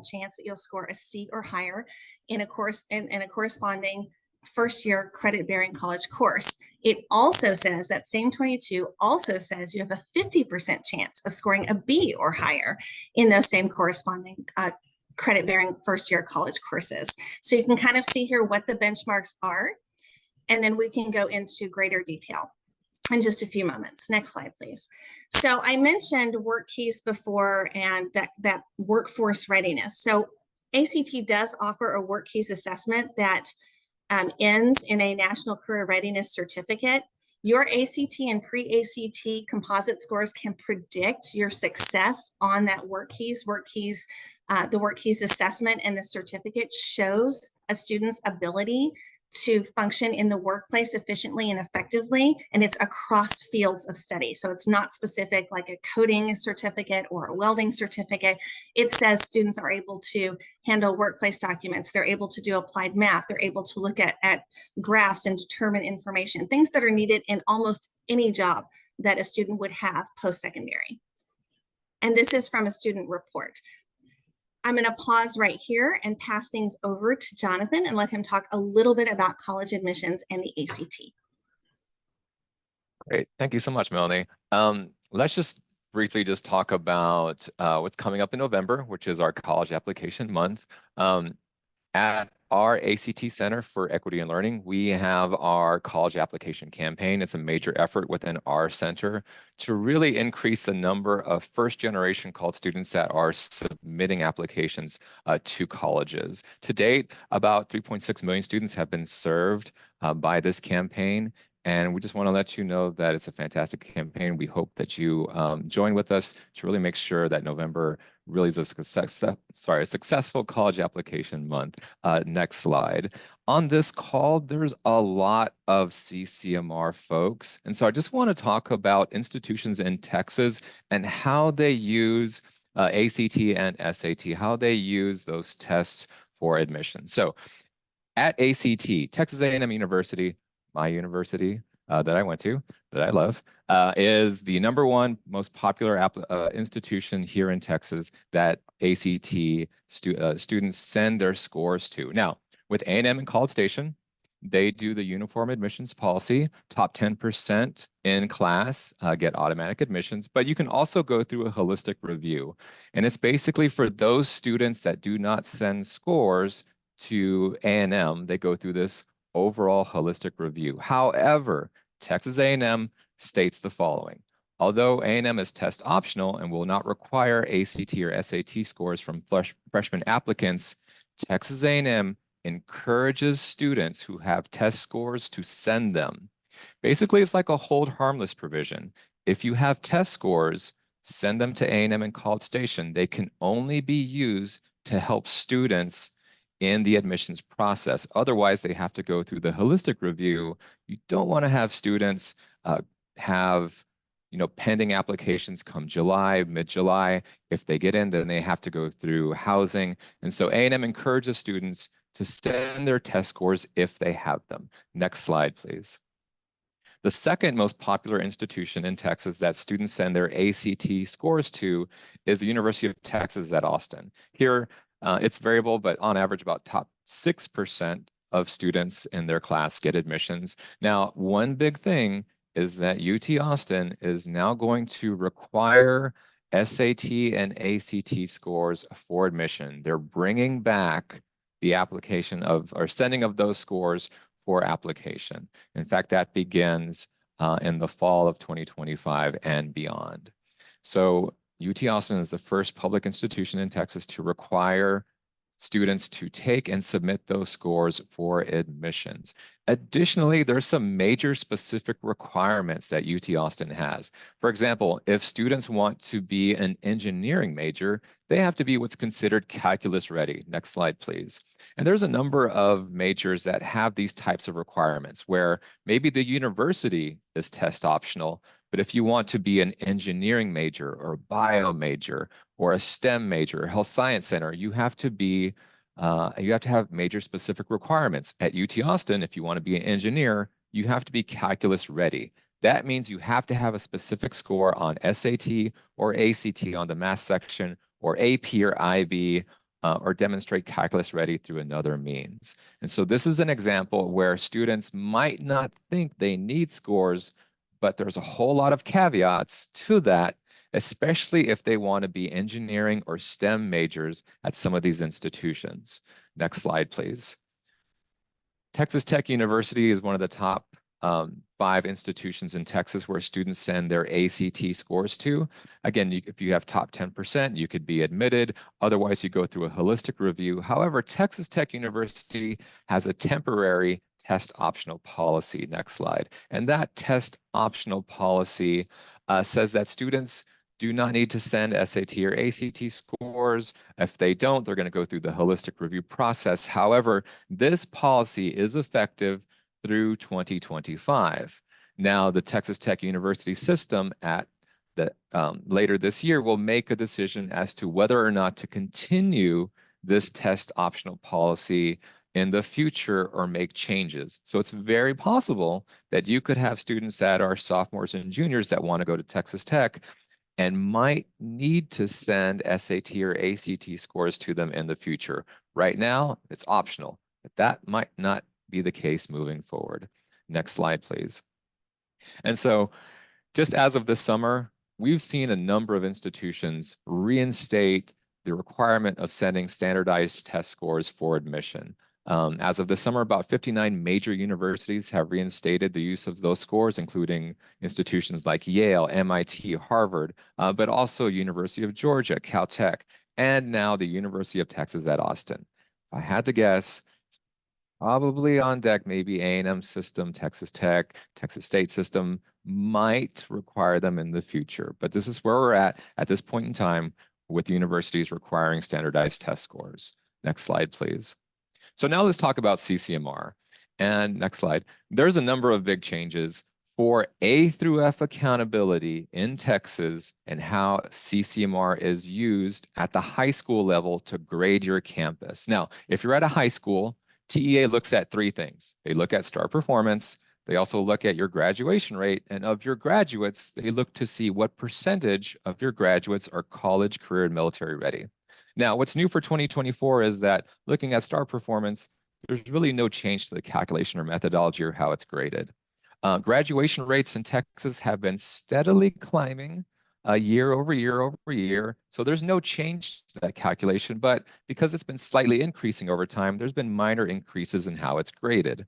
chance that you'll score a C or higher in a course in a corresponding first-year credit-bearing college course. It also says, that same 22 also says you have a 50% chance of scoring a B or higher in those same corresponding credit-bearing first-year college courses. So you can kind of see here what the benchmarks are, and then we can go into greater detail in just a few moments. Next slide, please. So I mentioned work keys before and that workforce readiness. So ACT does offer a work keys assessment that ends in a National Career Readiness Certificate. Your ACT and pre-ACT composite scores can predict your success on that work keys. The work keys assessment and the certificate shows a student's ability to function in the workplace efficiently and effectively, and it's across fields of study. So it's not specific like a coding certificate or a welding certificate. It says students are able to handle workplace documents, they're able to do applied math, they're able to look at graphs and determine information, things that are needed in almost any job that a student would have post-secondary. And this is from a student report. I'm going to pause right here and pass things over to Jonathan and let him talk a little bit about college admissions and the ACT. Great. Thank you so much, Melanie. Let's just briefly just talk about what's coming up in November, which is our college application month. At our ACT Center for Equity and Learning, we have our college application campaign. It's a major effort within our center to really increase the number of first-generation college students that are submitting applications to colleges. To date, about 3.6 million students have been served by this campaign. And we just want to let you know that it's a fantastic campaign. We hope that you join with us to really make sure that November really is a successful college application month. Next slide. On this call, there's a lot of CCMR folks. And so I just want to talk about institutions in Texas and how they use ACT and SAT, how they use those tests for admission. So at ACT, Texas A&M University, my university that I went to, that I love, is the #1 most popular institution here in Texas that ACT students send their scores to. Now, with A&M and College Station, they do the uniform admissions policy. Top 10% in class get automatic admissions, but you can also go through a holistic review. And it's basically for those students that do not send scores to A&M, they go through this overall holistic review. However, Texas A&M states the following. Although A&M is test optional and will not require ACT or SAT scores from freshman applicants, Texas A&M encourages students who have test scores to send them. Basically, it's like a hold harmless provision. If you have test scores, send them to A&M and College Station. They can only be used to help students in the admissions process. Otherwise, they have to go through the holistic review. You don't want to have students have pending applications come July, mid-July. If they get in, then they have to go through housing. And so A&M encourages students to send their test scores if they have them. Next slide, please. The second most popular institution in Texas that students send their ACT scores to is the University of Texas at Austin. Here, it's variable, but on average, about top 6% of students in their class get admissions. Now, one big thing is that UT Austin is now going to require SAT and ACT scores for admission. They're bringing back the application of, or sending of those scores for application. In fact, that begins in the fall of 2025 and beyond. So UT Austin is the first public institution in Texas to require students to take and submit those scores for admissions. Additionally, there's some major specific requirements that UT Austin has. For example, if students want to be an engineering major, they have to be what's considered calculus ready. Next slide, please. And there's a number of majors that have these types of requirements where maybe the university is test optional, but if you want to be an engineering major or a bio major or a STEM major, or health science center, you have to be, you have to have major specific requirements. At UT Austin, if you want to be an engineer, you have to be calculus ready. That means you have to have a specific score on SAT or ACT on the math section, or AP or IB, or demonstrate calculus ready through another means. And so this is an example where students might not think they need scores, but there's a whole lot of caveats to that, especially if they want to be engineering or STEM majors at some of these institutions. Next slide, please. Texas Tech University is one of the top 5 institutions in Texas where students send their ACT scores to. Again, if you have top 10%, you could be admitted. Otherwise, you go through a holistic review. However, Texas Tech University has a temporary test optional policy. Next slide. And that test optional policy says that students do not need to send SAT or ACT scores. If they don't, they're going to go through the holistic review process. However, this policy is effective through 2025. Now, the Texas Tech University system at the later this year will make a decision as to whether or not to continue this test optional policy in the future or make changes. So it's very possible that you could have students that are sophomores and juniors that want to go to Texas Tech and might need to send SAT or ACT scores to them in the future. Right now, it's optional, but that might not be the case moving forward. Next slide, please. And so just as of this summer, we've seen a number of institutions reinstate the requirement of sending standardized test scores for admission. As of this summer, about 59 major universities have reinstated the use of those scores, including institutions like Yale, MIT, Harvard, but also University of Georgia, Caltech, and now the University of Texas at Austin. If I had to guess, it's probably on deck, maybe A&M system, Texas Tech, Texas State system might require them in the future. But this is where we're at this point in time with universities requiring standardized test scores. Next slide, please. So now let's talk about CCMR. And next slide. There's a number of big changes for A through F accountability in Texas and how CCMR is used at the high school level to grade your campus. Now, if you're at a high school, TEA looks at 3 things. They look at star performance. They also look at your graduation rate. And of your graduates, they look to see what percentage of your graduates are college, career, and military ready. Now, what's new for 2024 is that looking at star performance, there's really no change to the calculation or methodology or how it's graded. Graduation rates in Texas have been steadily climbing year over year over year. So there's no change to that calculation, but because it's been slightly increasing over time, there's been minor increases in how it's graded.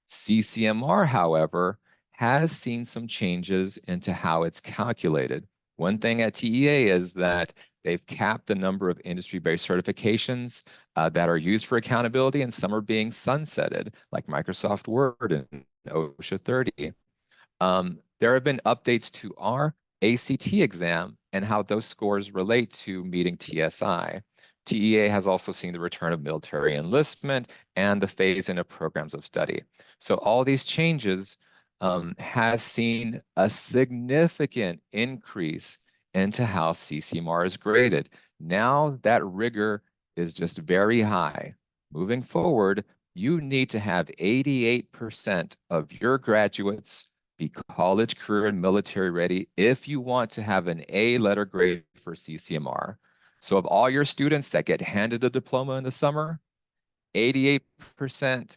CCMR, however, has seen some changes into how it's calculated. One thing at TEA is that they've capped the number of industry-based certifications that are used for accountability, and some are being sunsetted, like Microsoft Word and OSHA 30. There have been updates to our ACT exam and how those scores relate to meeting TSI. TEA has also seen the return of military enlistment and the phase-in of programs of study. So all these changes has seen a significant increase into how CCMR is graded. Now that rigor is just very high. moving forward, you need to have 88% of your graduates be college, career, and military ready if you want to have an A letter grade for CCMR. So of all your students that get handed a diploma in the summer, 88%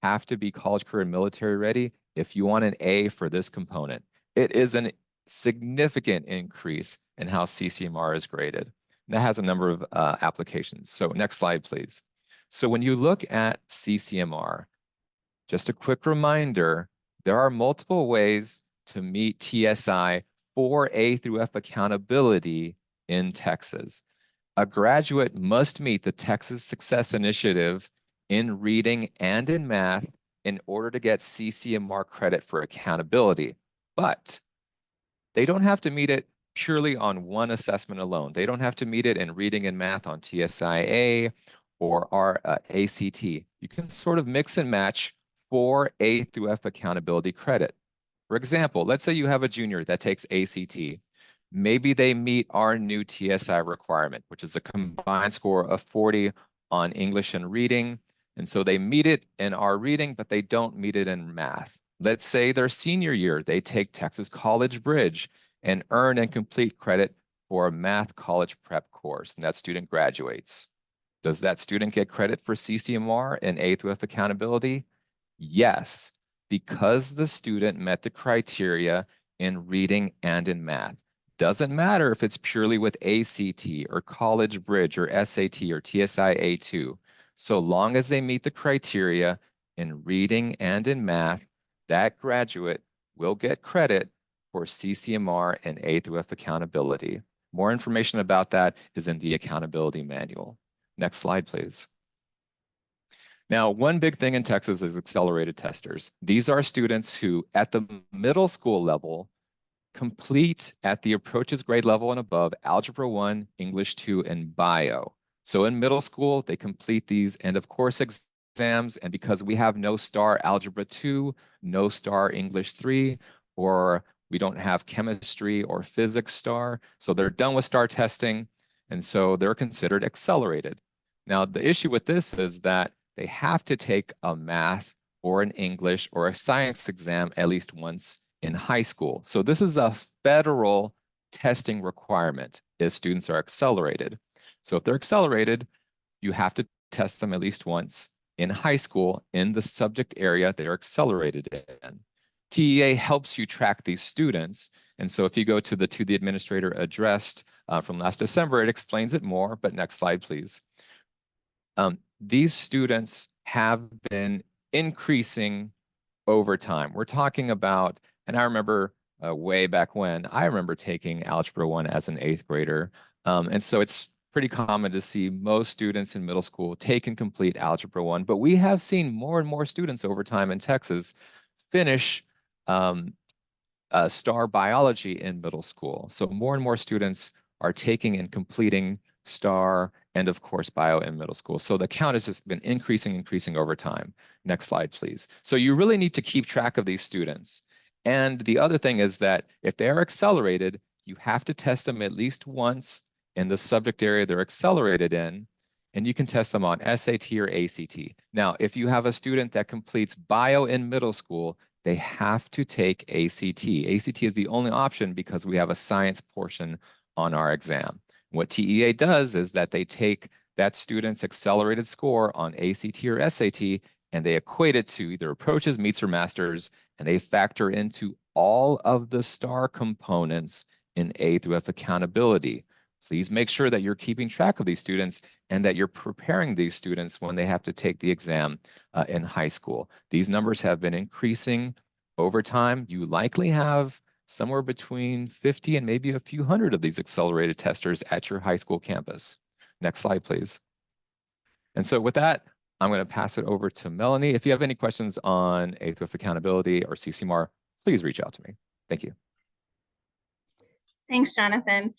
have to be college, career, and military ready if you want an A for this component. It is a significant increase in how CCMR is graded. And that has a number of applications. So next slide, please. So when you look at CCMR, just a quick reminder, there are multiple ways to meet TSI for A through F accountability in Texas. A graduate must meet the Texas Success Initiative in reading and in math in order to get CCMR credit for accountability. But they don't have to meet it purely on one assessment alone. They don't have to meet it in reading and math on TSIA or our ACT. You can sort of mix and match for A through F accountability credit. For example, let's say you have a junior that takes ACT. Maybe they meet our new TSI requirement, which is a combined score of 40 on English and reading. And so they meet it in our reading, but they don't meet it in math. Let's say their senior year, they take Texas College Bridge and earn and complete credit for a math college prep course, and that student graduates. Does that student get credit for CCMR and A through F accountability? Yes, because the student met the criteria in reading and in math. Doesn't matter if it's purely with ACT or College Bridge or SAT or TSI A2. So long as they meet the criteria in reading and in math, that graduate will get credit for CCMR and A through F accountability. More information about that is in the accountability manual. Next slide, please. Now, one big thing in Texas is accelerated testers. These are students who, at the middle school level, complete at the approaches grade level and above Algebra 1, English 2, and Bio. So in middle school, they complete these end of course exams, and because we have no star Algebra 2, no star English 3, or we don't have chemistry or physics star, so they're done with star testing, and so they're considered accelerated. Now, the issue with this is that they have to take a math or an English or a science exam at least once in high school. So this is a federal testing requirement if students are accelerated. So if they're accelerated, you have to test them at least once in high school in the subject area they're accelerated in. TEA helps you track these students. And so if you go to the administrator addressed from last December, it explains it more, but next slide, please. These students have been increasing over time. We're talking about, and I remember way back when, I remember taking Algebra 1 as an 8th grader. And so it's pretty common to see most students in middle school take and complete Algebra 1, but we have seen more and more students over time in Texas finish STAR biology in middle school. So more and more students are taking and completing STAR and of course bio in middle school. So the count has just been increasing over time. Next slide, please. So you really need to keep track of these students. And the other thing is that if they are accelerated, you have to test them at least once in the subject area they're accelerated in, and you can test them on SAT or ACT. Now, if you have a student that completes bio in middle school, they have to take ACT. ACT is the only option because we have a science portion on our exam. What TEA does is that they take that student's accelerated score on ACT or SAT and they equate it to either approaches, meets, or masters, and they factor into all of the STAR components in A through F accountability. Please make sure that you're keeping track of these students and that you're preparing these students when they have to take the exam in high school. These numbers have been increasing over time. You likely have somewhere between 50 and maybe a few hundred of these accelerated testers at your high school campus. Next slide, please. And so with that, I'm going to pass it over to Melanie. If you have any questions on A through F accountability or CCMR, please reach out to me. Thank you. Thanks, Jonathan.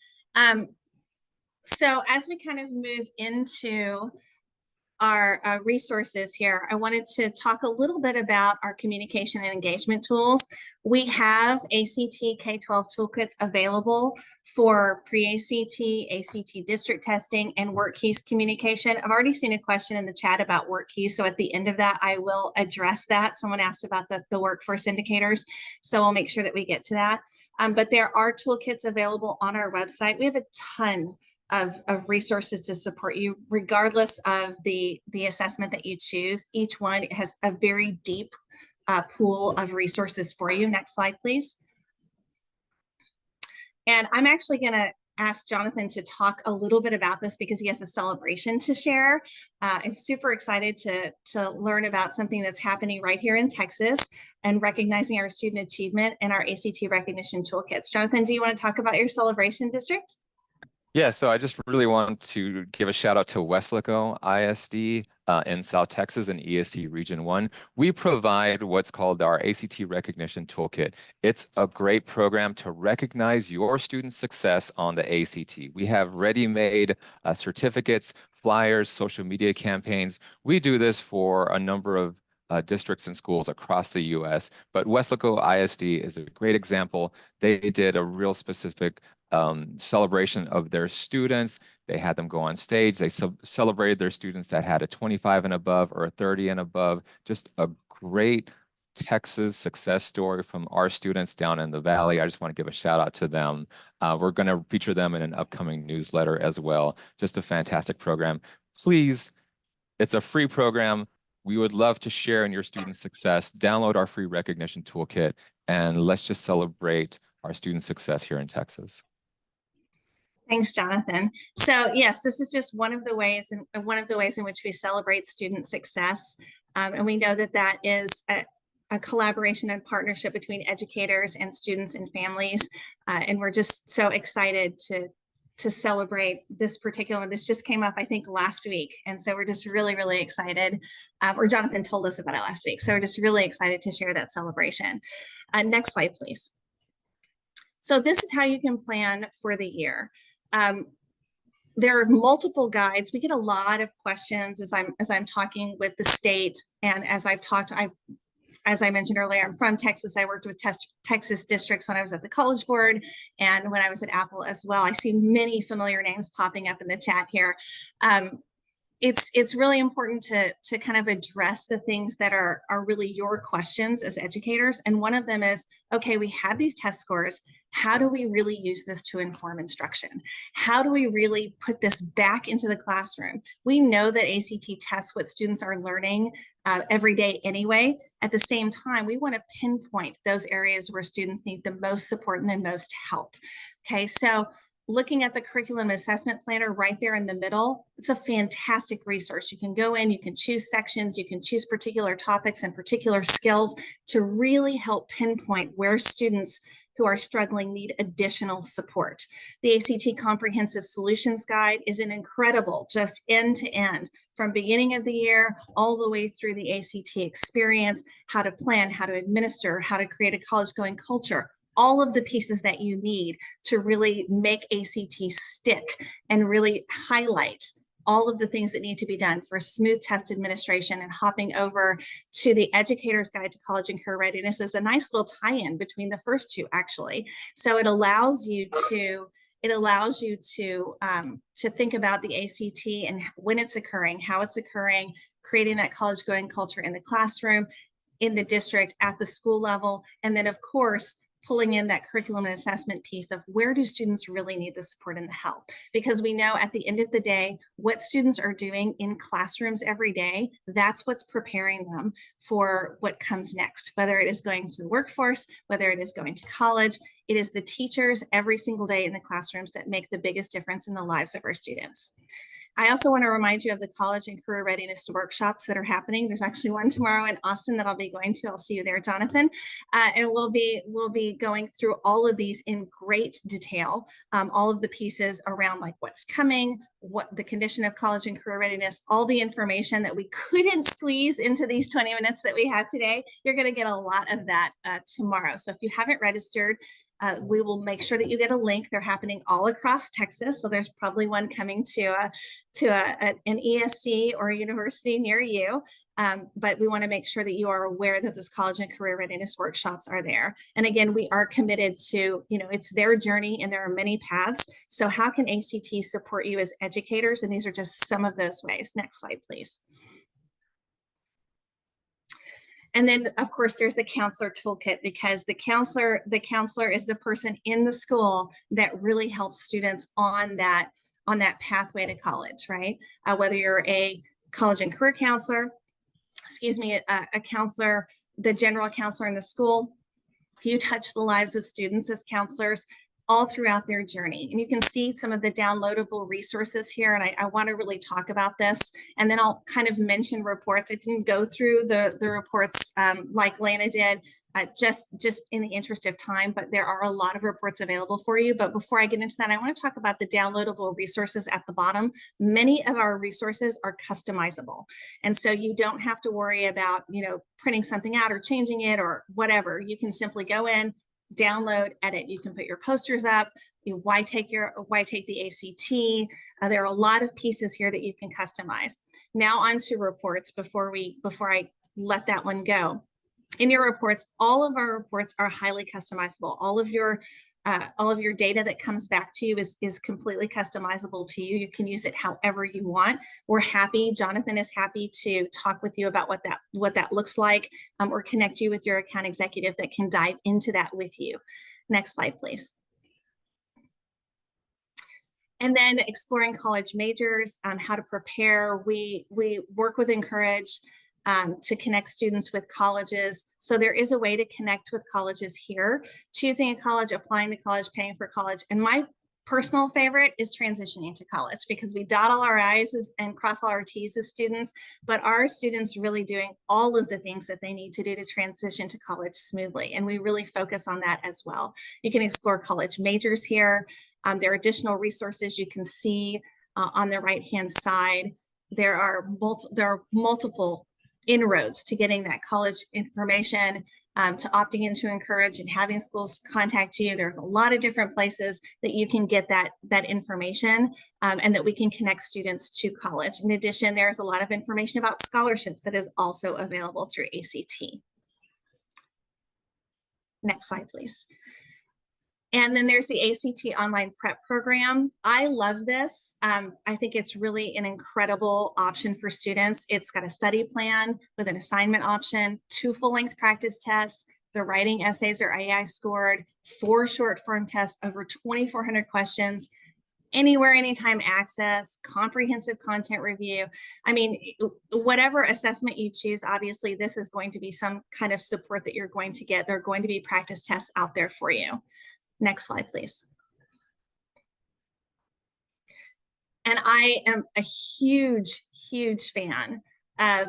So as we kind of move into our resources here, I wanted to talk a little bit about our communication and engagement tools. We have ACT K-12 toolkits available for pre-ACT, ACT district testing, and work keys communication. I've already seen a question in the chat about work keys, so at the end of that, I will address that. Someone asked about the workforce indicators, so I'll make sure that we get to that. But there are toolkits available on our website. We have a ton of resources to support you, regardless of the assessment that you choose. Each one has a very deep pool of resources for you. Next slide, please. And I'm actually going to ask Jonathan to talk a little bit about this because he has a celebration to share. I'm super excited to learn about something that's happening right here in Texas and recognizing our student achievement and our ACT recognition toolkits. Jonathan, do you want to talk about your celebration district? Yeah, so I just really want to give a shout out to Weslaco ISD in South Texas and ESC Region 1. We provide what's called our ACT Recognition Toolkit. It's a great program to recognize your student success on the ACT. We have ready-made certificates, flyers, social media campaigns. We do this for a number of districts and schools across the U.S., but Weslaco ISD is a great example. They did a real specific celebration of their students. They had them go on stage. They celebrated their students that had a 25 and above or a 30 and above. Just a great Texas success story from our students down in the Valley. I just want to give a shout out to them. We're going to feature them in an upcoming newsletter as well. Just a fantastic program. Please, it's a free program. We would love to share in your student success. Download our free recognition toolkit and let's just celebrate our student success here in Texas. Thanks, Jonathan. So yes, this is just one of the ways in which we celebrate student success. And we know that that is a collaboration and partnership between educators and students and families. And we're just so excited to celebrate this particular one. This just came up, I think, last week. And so we're just really, really excited. Or Jonathan told us about it last week. So we're just really excited to share that celebration. Next slide, please. So this is how you can plan for the year. There are multiple guides. We get a lot of questions as I'm talking with the state, and as I mentioned earlier, I'm from Texas. I worked with Texas districts when I was at the College Board and when I was at Apple as well. I see many familiar names popping up in the chat here. It's really important to kind of address the things that are really your questions as educators. And one of them is, okay, we have these test scores. How do we really use this to inform instruction? How do we really put this back into the classroom? We know that ACT tests what students are learning every day anyway. At the same time, we want to pinpoint those areas where students need the most support and the most help. Okay, so looking at the curriculum assessment planner right there in the middle, it's a fantastic resource. You can go in, you can choose sections, you can choose particular topics and particular skills to really help pinpoint where students who are struggling need additional support. The ACT Comprehensive Solutions Guide is an incredible, just end to end, from beginning of the year all the way through the ACT experience, how to plan, how to administer, how to create a college-going culture. All of the pieces that you need to really make ACT stick and really highlight all of the things that need to be done for smooth test administration. And hopping over to the Educator's Guide to College and Career Readiness is a nice little tie-in between the first two, actually. So it allows you to think about the ACT and when it's occurring, how it's occurring, creating that college-going culture in the classroom, in the district, at the school level, and then of course pulling in that curriculum and assessment piece of where do students really need the support and the help? Because we know at the end of the day, what students are doing in classrooms every day, that's what's preparing them for what comes next, whether it is going to the workforce, whether it is going to college. It is the teachers every single day in the classrooms that make the biggest difference in the lives of our students. I also want to remind you of the college and career readiness workshops that are happening. There's actually one tomorrow in Austin that I'll be going to. I'll see you there, Jonathan. And we'll be going through all of these in great detail, all of the pieces around like what's coming, what the condition of college and career readiness, all the information that we couldn't squeeze into these 20 minutes that we have today. You're going to get a lot of that tomorrow. So if you haven't registered, We will make sure that you get a link. They're happening all across Texas, so there's probably one coming to an ESC or a university near you. But we want to make sure that you are aware that this college and career readiness workshops are there. And again, we are committed to, it's their journey and there are many paths. So how can ACT support you as educators? And these are just some of those ways. Next slide, please. And then, of course, there's the counselor toolkit, because the counselor is the person in the school that really helps students on that pathway to college, right? Whether you're a college and career counselor, a counselor, the general counselor in the school, you touch the lives of students as counselors all throughout their journey. And you can see some of the downloadable resources here. And I want to really talk about this. And then I'll kind of mention reports. I didn't go through the reports like Lana did, just in the interest of time, but there are a lot of reports available for you. But before I get into that, I want to talk about the downloadable resources at the bottom. Many of our resources are customizable. And so you don't have to worry about, printing something out or changing it or whatever. You can simply go in, download, edit. You can put your posters up. Why take the ACT? There are a lot of pieces here that you can customize. Now on to reports before I let that one go. In your reports, all of our reports are highly customizable. All of your data that comes back to you is completely customizable to you. You can use it however you want. Jonathan is happy to talk with you about what that looks like, or connect you with your account executive that can dive into that with you. Next slide, please. And then exploring college majors, how to prepare. We work with Encourage to connect students with colleges. So there is a way to connect with colleges here, choosing a college, applying to college, paying for college. And my personal favorite is transitioning to college, because we dot all our I's and cross all our T's as students, but our students really doing all of the things that they need to do to transition to college smoothly. And we really focus on that as well. You can explore college majors here. There are additional resources you can see on the right-hand side. There are multiple inroads to getting that college information, to opting into Encourage and having schools contact you. There's a lot of different places that you can get that information, and that we can connect students to college. In addition, there's a lot of information about scholarships that is also available through ACT. Next slide, please. And then there's the ACT online prep program. I love this. I think it's really an incredible option for students. It's got a study plan with an assignment option, 2 full-length practice tests. The writing essays are AI scored, 4 short form tests, over 2,400 questions, anywhere, anytime access, comprehensive content review. I mean, whatever assessment you choose, obviously this is going to be some kind of support that you're going to get. There are going to be practice tests out there for you. Next slide, please. And I am a huge, huge fan of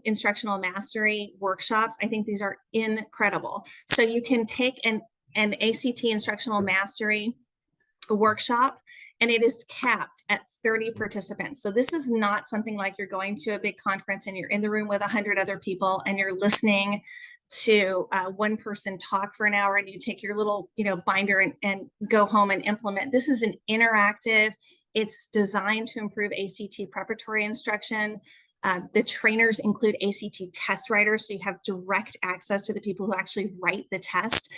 instructional mastery workshops. I think these are incredible. So you can take an ACT instructional mastery workshop, and it is capped at 30 participants. So this is not something like you're going to a big conference and you're in the room with 100 other people and you're listening to one person talk for an hour and you take your little binder and go home and implement. This is an interactive. It's designed to improve ACT preparatory instruction. The trainers include ACT test writers, so you have direct access to the people who actually write the test.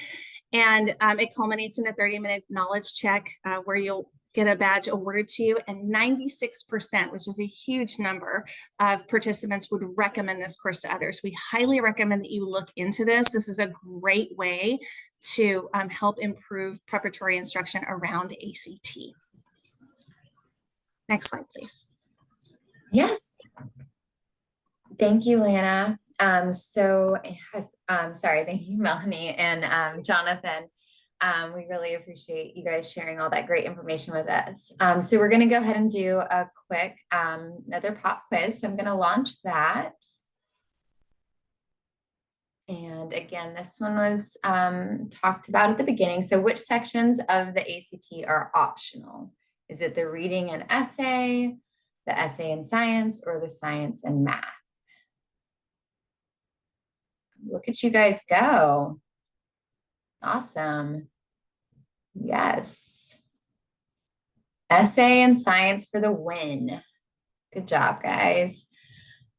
And it culminates in a 30-minute knowledge check where you'll get a badge awarded to you, and 96%, which is a huge number of participants, would recommend this course to others. We highly recommend that you look into this. This is a great way to help improve preparatory instruction around ACT. Next slide, please. Yes. Thank you, Lana. Thank you, Melanie and Jonathan. We really appreciate you guys sharing all that great information with us. So we're going to go ahead and do a quick another pop quiz. So I'm going to launch that. And again, this one was talked about at the beginning. So which sections of the ACT are optional? Is it the reading and essay, the essay and science, or the science and math? Look at you guys go. Awesome. Yes. Essay and science for the win. Good job, guys.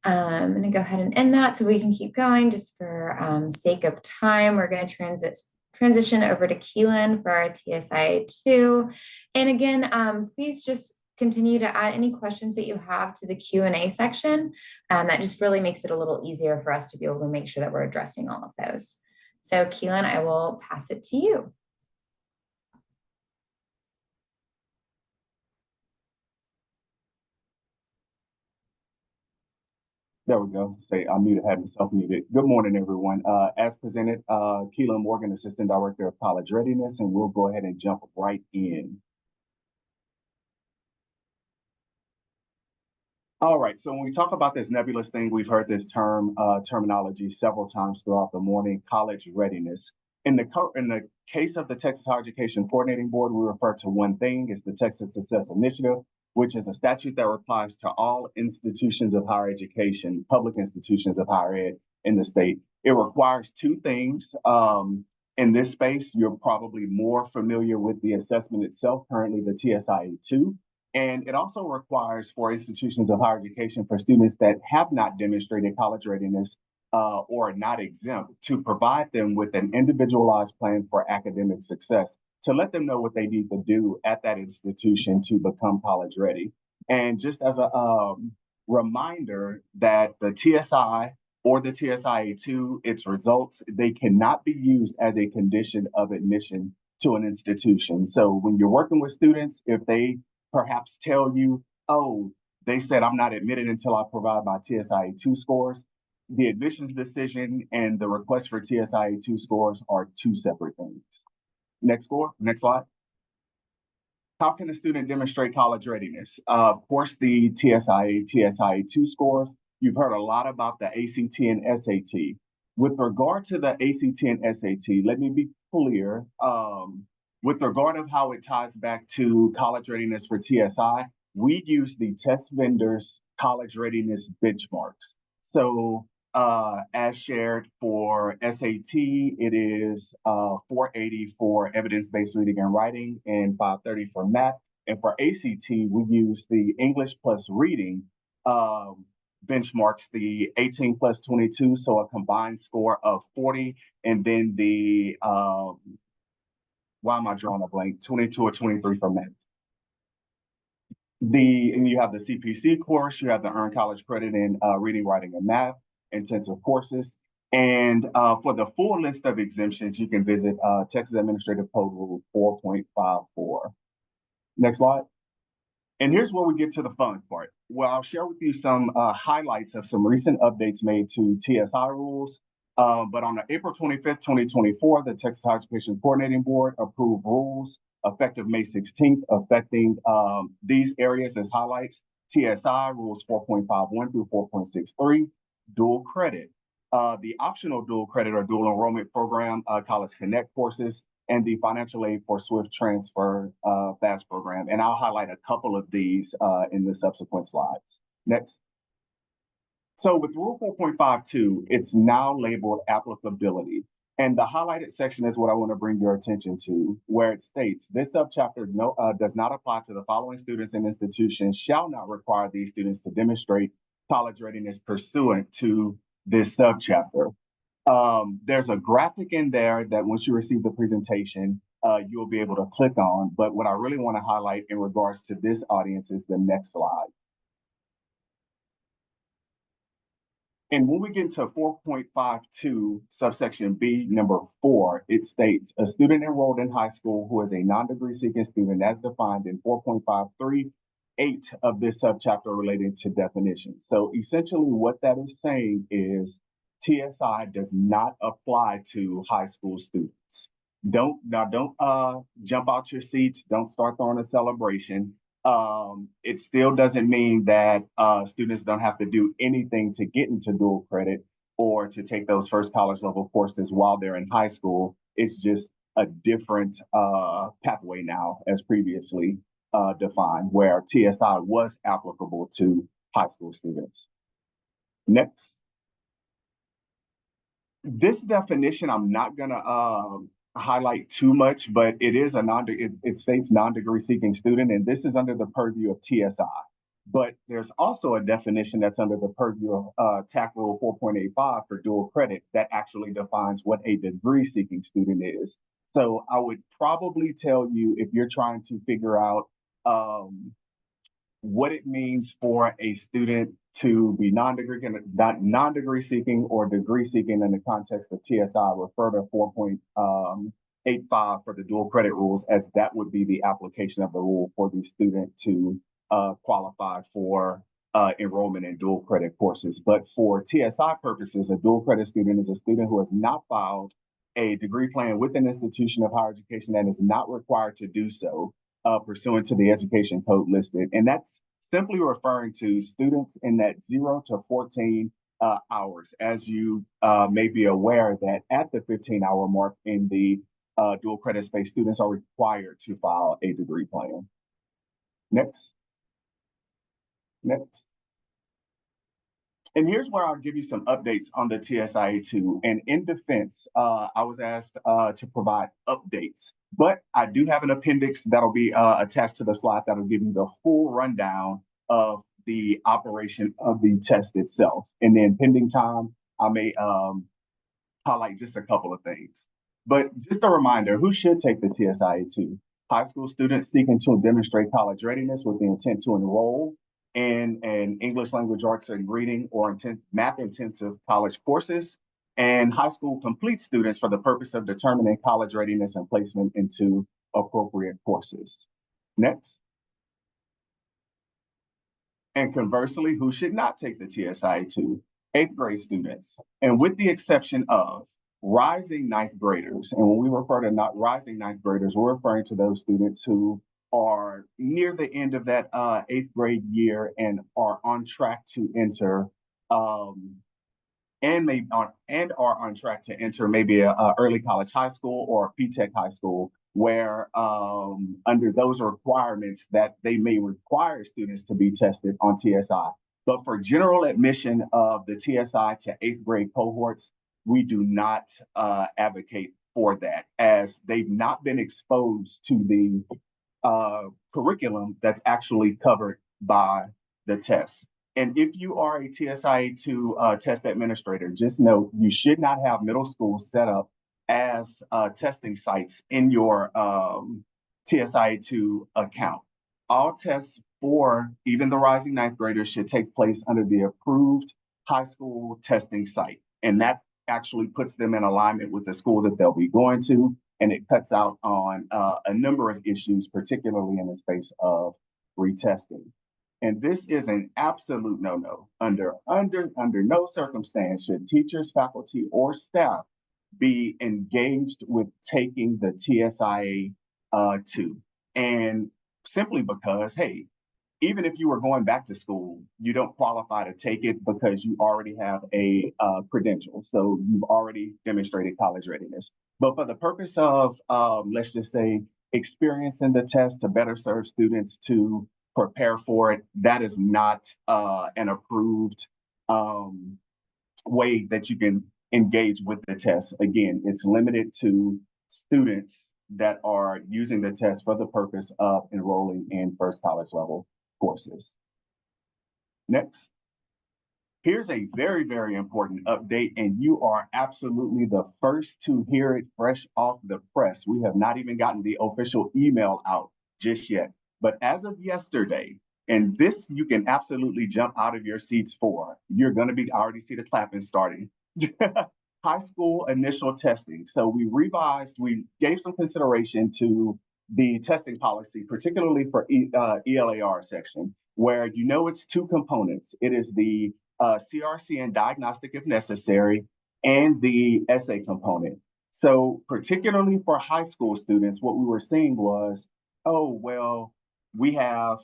I'm going to go ahead and end that so we can keep going just for sake of time. We're going to transition over to Keelan for our TSIA 2. And again, please just continue to add any questions that you have to the Q&A section. That just really makes it a little easier for us to be able to make sure that we're addressing all of those. So Keelan, I will pass it to you. There we go. Say I muted, had myself muted. Good morning, everyone. As presented, Keelan Morgan, Assistant Director of College Readiness, and we'll go ahead and jump right in. All right, so when we talk about this nebulous thing, we've heard this terminology several times throughout the morning, college readiness. In the case of the Texas Higher Education Coordinating Board, we refer to one thing, it's the Texas Success Initiative, which is a statute that applies to all institutions of higher education, public institutions of higher ed in the state. It requires two things. In this space, you're probably more familiar with the assessment itself, currently the TSIA 2. And it also requires for institutions of higher education for students that have not demonstrated college readiness or are not exempt to provide them with an individualized plan for academic success to let them know what they need to do at that institution to become college ready. And just as a reminder that the TSI or the TSIA2, its results, they cannot be used as a condition of admission to an institution. So when you're working with students, if they perhaps tell you, oh, they said I'm not admitted until I provide my TSIA2 scores, the admissions decision and the request for TSIA2 scores are two separate things. Next slide. How can a student demonstrate college readiness? Of course, the TSIA, TSIA2 scores. You've heard a lot about the ACT and SAT. With regard to the ACT and SAT, let me be clear. With regard of how it ties back to college readiness for TSI, we use the test vendor's college readiness benchmarks. So as shared for SAT, it is 480 for evidence-based reading and writing and 530 for math. And for ACT, we use the English plus reading benchmarks, the 18 plus 22, so a combined score of 40, and then the why am I drawing a blank? 22 or 23 for math. And you have the CPC course, you have the Earned College Credit in Reading, Writing, and Math, intensive courses. And for the full list of exemptions, you can visit Texas Administrative Code Rule 4.54. Next slide. And here's where we get to the fun part. Well, I'll share with you some highlights of some recent updates made to TSI rules. But on April 25th, 2024, the Texas Higher Education Coordinating Board approved rules effective May 16th, affecting these areas as highlights: TSI rules 4.51 through 4.63, dual credit, the optional dual credit or dual enrollment program, College Connect courses, and the financial aid for swift transfer FAST program. And I'll highlight a couple of these in the subsequent slides. Next. So with Rule 4.52, it's now labeled applicability. And the highlighted section is what I want to bring your attention to, where it states, this subchapter does not apply to the following students and institutions, shall not require these students to demonstrate college readiness pursuant to this subchapter. There's a graphic in there that once you receive the presentation, you'll be able to click on. But what I really want to highlight in regards to this audience is the next slide. And when we get into 4.52, subsection B, number 4, it states, a student enrolled in high school who is a non-degree seeking student as defined in 4.53, 8 of this subchapter related to definitions. So essentially what that is saying is TSI does not apply to high school students. Don't jump out your seats. Don't start throwing a celebration. It still doesn't mean that students don't have to do anything to get into dual credit or to take those first college level courses while they're in high school. It's just a different pathway now as previously defined, where TSI was applicable to high school students. Next. This definition, I'm not gonna highlight too much, but it is a it states non-degree seeking student, and this is under the purview of TSI. But there's also a definition that's under the purview of TAC Rule 4.85 for dual credit that actually defines what a degree seeking student is. So I would probably tell you, if you're trying to figure out what it means for a student to be non-degree seeking or degree seeking in the context of TSI, refer to 4.85 for the dual credit rules, as that would be the application of the rule for the student to qualify for enrollment in dual credit courses. But for TSI purposes, a dual credit student is a student who has not filed a degree plan with an institution of higher education and is not required to do so pursuant to the education code listed. And that's simply referring to students in that 0 to 14 hours. As you may be aware, that at the 15-hour mark in the dual credit space, students are required to file a degree plan. Next. Next. And here's where I'll give you some updates on the TSIA2. And in defense, I was asked to provide updates, but I do have an appendix that'll be attached to the slide that'll give you the full rundown of the operation of the test itself. And then pending time, I may highlight just a couple of things. But just a reminder, who should take the TSIA2? High school students seeking to demonstrate college readiness with the intent to enroll in an English language arts and reading or math intensive college courses, and high school complete students for the purpose of determining college readiness and placement into appropriate courses. Next. And conversely, who should not take the TSIA2? 8th grade students, and with the exception of rising 9th graders. And when we refer to not rising 9th graders, we're referring to those students who are near the end of that 8th grade year and are on track to enter and are on track to enter maybe a early college high school or a P-Tech high school, where under those requirements that they may require students to be tested on TSI. But for general admission of the TSI to 8th grade cohorts, we do not advocate for that, as they've not been exposed to the curriculum that's actually covered by the test. And if you are a TSIA2 test administrator, just know you should not have middle school set up as testing sites in your TSIA2 account. All tests for even the rising 9th graders should take place under the approved high school testing site. And that actually puts them in alignment with the school that they'll be going to. And it cuts out on a number of issues, particularly in the space of retesting. And this is an absolute no-no. Under no circumstance should teachers, faculty, or staff be engaged with taking the TSIA2. And simply because, hey, even if you were going back to school, you don't qualify to take it because you already have a credential. So you've already demonstrated college readiness. But for the purpose of, let's just say, experiencing the test to better serve students to prepare for it, that is not an approved way that you can engage with the test. Again, it's limited to students that are using the test for the purpose of enrolling in first college level courses. Next. Here's a very, very important update, and you are absolutely the first to hear it fresh off the press. We have not even gotten the official email out just yet. But as of yesterday, and this you can absolutely jump out of your seats for, you're going to be, I already see the clapping starting. High school initial testing. So we gave some consideration to the testing policy, particularly for ELAR section, where it's 2 components. It is the CRC and diagnostic if necessary, and the essay component. So particularly for high school students, what we were seeing was, oh, well, we have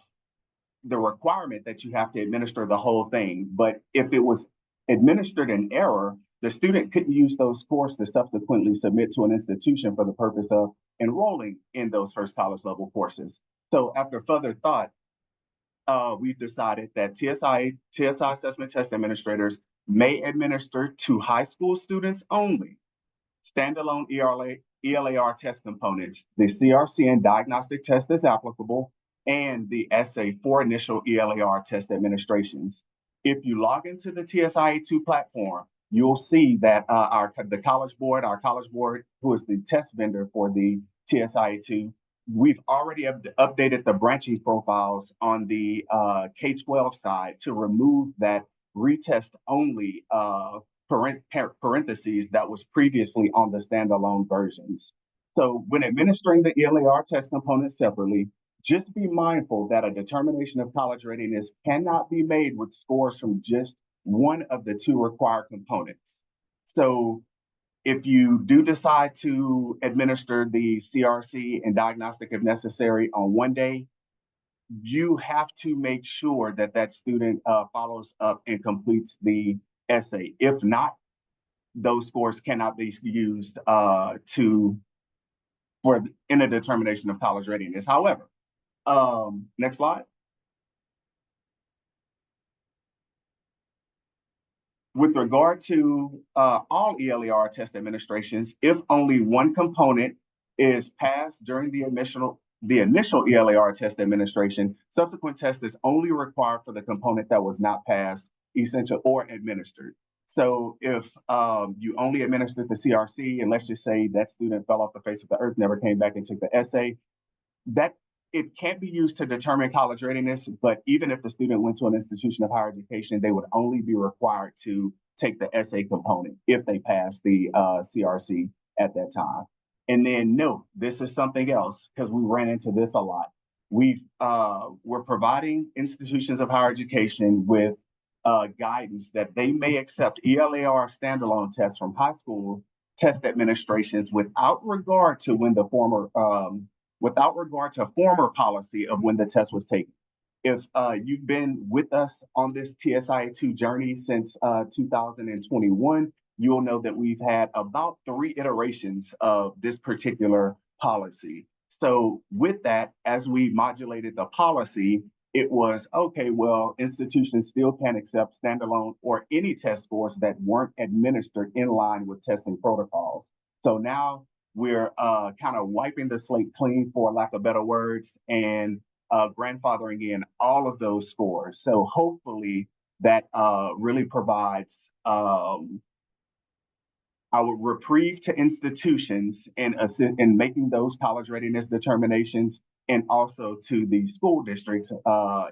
the requirement that you have to administer the whole thing. But if it was administered in error, the student couldn't use those scores to subsequently submit to an institution for the purpose of enrolling in those first college level courses. So after further thought, we've decided that TSI assessment test administrators may administer to high school students only standalone ELAR test components, the CRC and diagnostic test is applicable, and the essay for initial ELAR test administrations. If you log into the TSIA2 platform, you'll see that our college board, who is the test vendor for the TSIA2, we've already updated the branching profiles on the K-12 side to remove that retest only parentheses that was previously on the standalone versions. So when administering the ELAR test component separately, just be mindful that a determination of college readiness cannot be made with scores from just one of the two required components. So if you do decide to administer the CRC and diagnostic if necessary on one day, you have to make sure that that student follows up and completes the essay. If not, those scores cannot be used in a determination of college readiness. However, next slide. With regard to all ELAR test administrations, if only one component is passed during the initial ELAR test administration, subsequent test is only required for the component that was not passed, essential, or administered. So if you only administered the CRC, and let's just say that student fell off the face of the earth, never came back and took the essay, that it can't be used to determine college readiness, but even if the student went to an institution of higher education, they would only be required to take the essay component if they pass the CRC at that time. And then no, this is something else because we ran into this a lot. We're providing institutions of higher education with guidance that they may accept ELAR standalone tests from high school test administrations without regard to former policy of when the test was taken. If you've been with us on this TSIA2 journey since 2021, you'll know that we've had about 3 iterations of this particular policy. So with that, as we modulated the policy, it was, okay, well, institutions still can accept standalone or any test scores that weren't administered in line with testing protocols. So now we're kind of wiping the slate clean, for lack of better words, and grandfathering in all of those scores. So hopefully that really provides our reprieve to institutions in making those college readiness determinations, and also to the school districts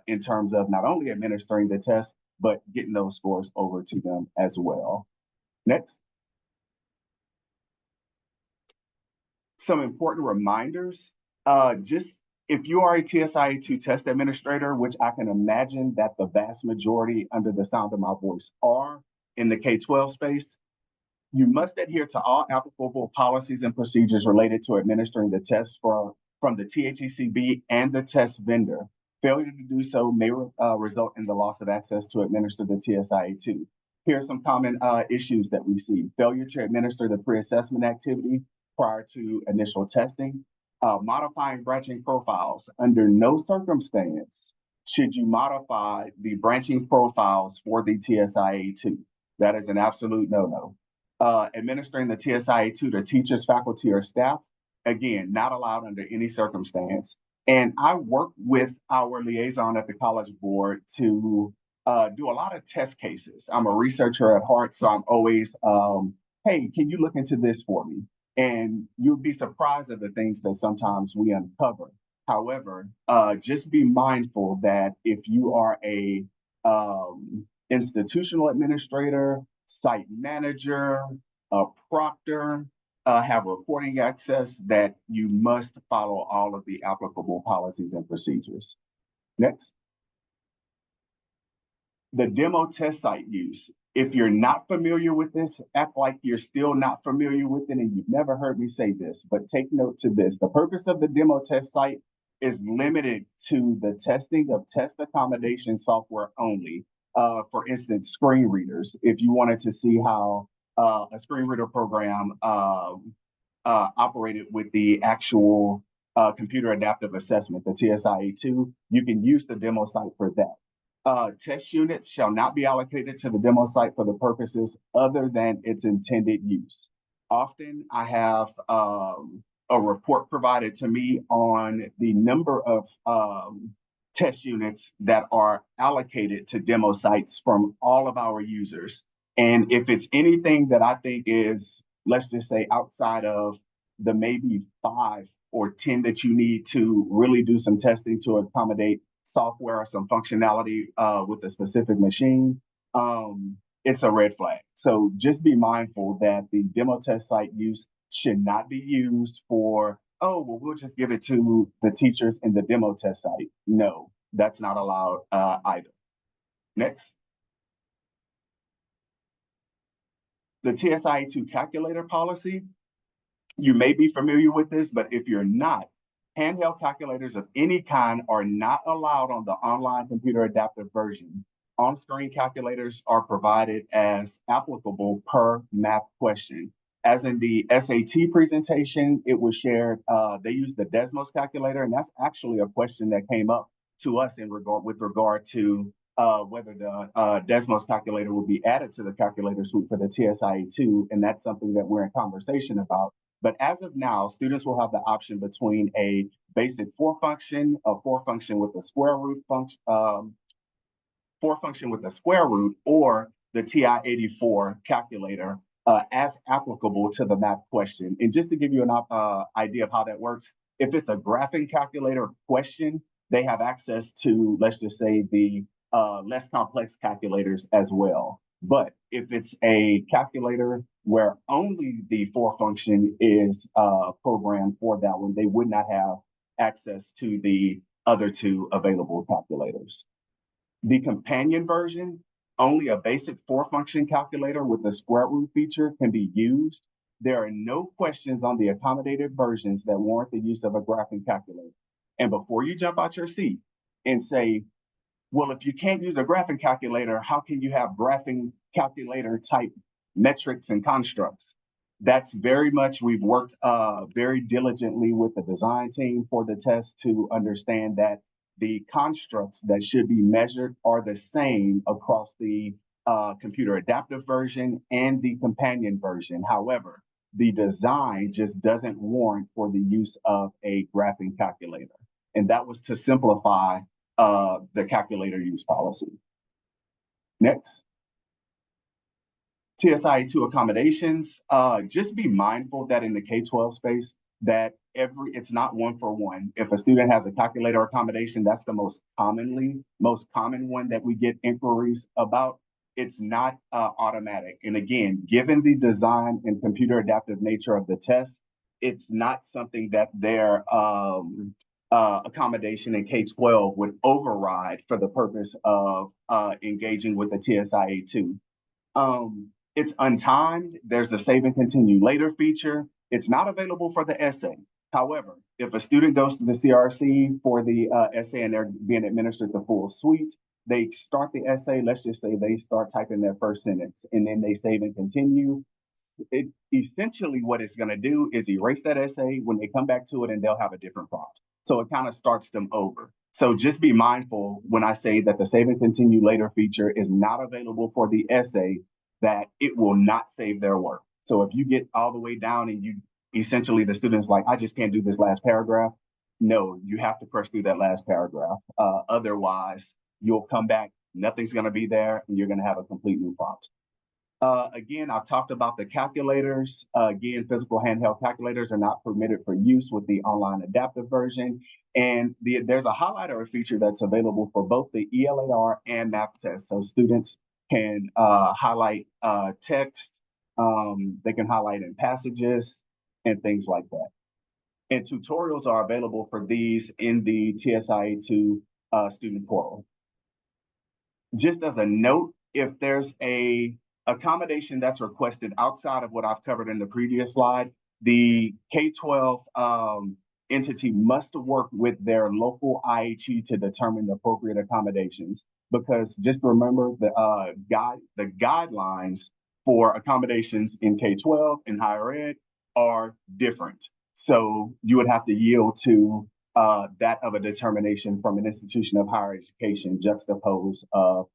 in terms of not only administering the test, but getting those scores over to them as well. Next. Some important reminders. Just if you are a TSIA2 test administrator, which I can imagine that the vast majority under the sound of my voice are in the K-12 space, you must adhere to all applicable policies and procedures related to administering the test from the THECB and the test vendor. Failure to do so may result in the loss of access to administer the TSIA2. Here are some common issues that we see. Failure to administer the pre-assessment activity prior to initial testing. Modifying branching profiles. Under no circumstance should you modify the branching profiles for the TSIA2. That is an absolute no-no. Administering the TSIA2 to teachers, faculty, or staff, again, not allowed under any circumstance. And I work with our liaison at the College Board to do a lot of test cases. I'm a researcher at heart, so I'm always, hey, can you look into this for me? And you'll be surprised at the things that sometimes we uncover. However, just be mindful that if you are a institutional administrator, site manager, a proctor, have reporting access, that you must follow all of the applicable policies and procedures. Next. The demo test site use. If you're not familiar with this, act like you're still not familiar with it and you've never heard me say this, but take note to this. The purpose of the demo test site is limited to the testing of test accommodation software only. For instance, screen readers. If you wanted to see how a screen reader program operated with the actual computer adaptive assessment, the TSIA2, you can use the demo site for that. Test units shall not be allocated to the demo site for the purposes other than its intended use. Often I have a report provided to me on the number of test units that are allocated to demo sites from all of our users. And if it's anything that I think is, let's just say, outside of the maybe 5 or 10 that you need to really do some testing to accommodate software or some functionality with a specific machine, it's a red flag. So just be mindful that the demo test site use should not be used for, oh, well, we'll just give it to the teachers in the demo test site. No, that's not allowed either. Next. The TSIA2 calculator policy. You may be familiar with this, but if you're not, handheld calculators of any kind are not allowed on the online computer adaptive version. On-screen calculators are provided as applicable per math question. As in the SAT presentation, it was shared, they used the Desmos calculator, and that's actually a question that came up to us with regard to whether the Desmos calculator will be added to the calculator suite for the TSIA2, and that's something that we're in conversation about. But as of now, students will have the option between a basic four function, a four function with a square root function, four function with a square root, or the TI-84 calculator as applicable to the math question. And just to give you an idea of how that works, if it's a graphing calculator question, they have access to, let's just say, the less complex calculators as well. But if it's a calculator where only the four function is programmed for that one, they would not have access to the other two available calculators. The companion version, only a basic four function calculator with the square root feature can be used. There are no questions on the accommodated versions that warrant the use of a graphing calculator. And before you jump out your seat and say, well, if you can't use a graphing calculator, how can you have graphing calculator type metrics and constructs? That's very much, we've worked very diligently with the design team for the test to understand that the constructs that should be measured are the same across the computer adaptive version and the companion version. However, the design just doesn't warrant for the use of a graphing calculator. And that was to simplify the calculator use policy. Next. TSIA2 accommodations, just be mindful that in the K-12 space, that it's not one for one. If a student has a calculator accommodation, that's the most common one that we get inquiries about. It's not automatic. And again, given the design and computer adaptive nature of the test, it's not something that their accommodation in K-12 would override for the purpose of engaging with the TSIA2. It's untimed. There's a save and continue later feature. It's not available for the essay. However, if a student goes to the CRC for the essay and they're being administered the full suite, they start the essay, let's just say they start typing their first sentence and then they save and continue. Essentially what it's gonna do is erase that essay when they come back to it and they'll have a different prompt. So it kind of starts them over. So just be mindful when I say that the save and continue later feature is not available for the essay, that it will not save their work. So if you get all the way down and you essentially the student's like, I just can't do this last paragraph. No, you have to press through that last paragraph. Otherwise, you'll come back, nothing's gonna be there, and you're gonna have a complete new prompt. Again, I've talked about the calculators. Again, physical handheld calculators are not permitted for use with the online adaptive version. And there's a highlighter feature that's available for both the ELAR and math test. So students can highlight text, they can highlight in passages and things like that. And tutorials are available for these in the TSIA2 student portal. Just as a note, if there's a accommodation that's requested outside of what I've covered in the previous slide, the K-12 entity must work with their local IHE to determine the appropriate accommodations. Because just remember the guidelines for accommodations in K-12 and higher ed are different. So you would have to yield to that of a determination from an institution of higher education juxtaposed of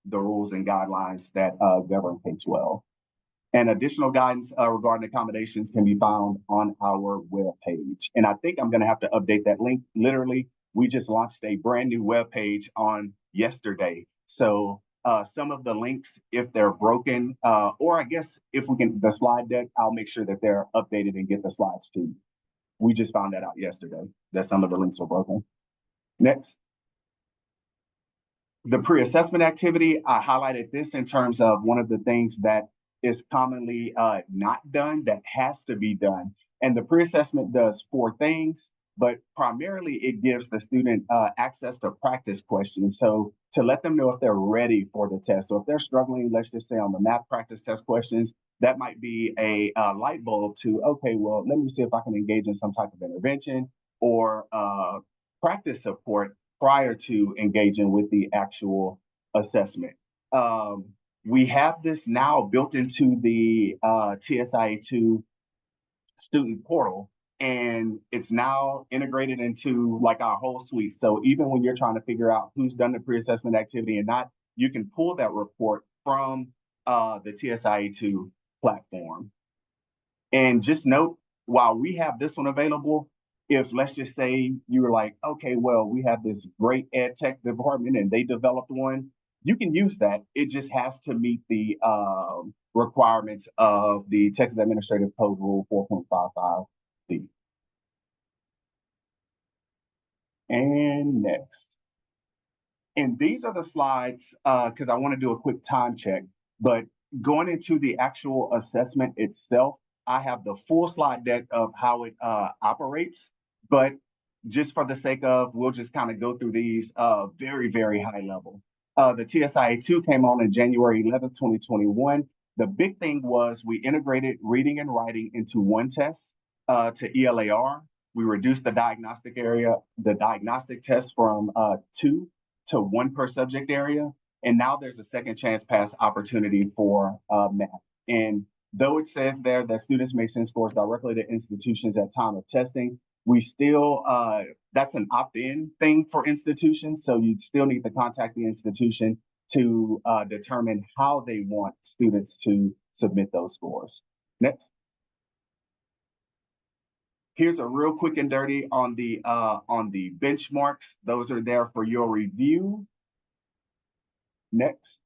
the rules and guidelines that govern K-12. And additional guidance regarding accommodations can be found on our webpage. And I think I'm going to have to update that link. Literally, we just launched a brand new webpage on yesterday. So some of the links, if they're broken, or I guess if we can, the slide deck, I'll make sure that they're updated and get the slides to you. We just found that out yesterday, that some of the links are broken. Next. The pre-assessment activity, I highlighted this in terms of one of the things that is commonly not done that has to be done. And the pre-assessment does 4 things, but primarily it gives the student access to practice questions. So to let them know if they're ready for the test. So if they're struggling, let's just say on the math practice test questions, that might be a light bulb to, okay, well, let me see if I can engage in some type of intervention or practice support prior to engaging with the actual assessment. We have this now built into the TSIA2 student portal, and it's now integrated into like our whole suite. So even when you're trying to figure out who's done the pre-assessment activity and not, you can pull that report from the TSIA2 platform. And just note, while we have this one available, if let's just say you were like, okay, well, we have this great ed tech department and they developed one, you can use that. It just has to meet the requirements of the Texas Administrative Code Rule 4.55B. And next. And these are the slides, because I want to do a quick time check, but going into the actual assessment itself, I have the full slide deck of how it operates, but just for the sake of, we'll just kind of go through these very, very high level. The TSIA2 came on in January 11th, 2021. The big thing was we integrated reading and writing into one test to ELAR. We reduced the diagnostic area, the diagnostic test from 2 to 1 per subject area. And now there's a second chance pass opportunity for math. And though it says there that students may send scores directly to institutions at time of testing, we still, that's an opt-in thing for institutions. So you still need to contact the institution to determine how they want students to submit those scores. Next. Here's a real quick and dirty on the benchmarks. Those are there for your review. Next.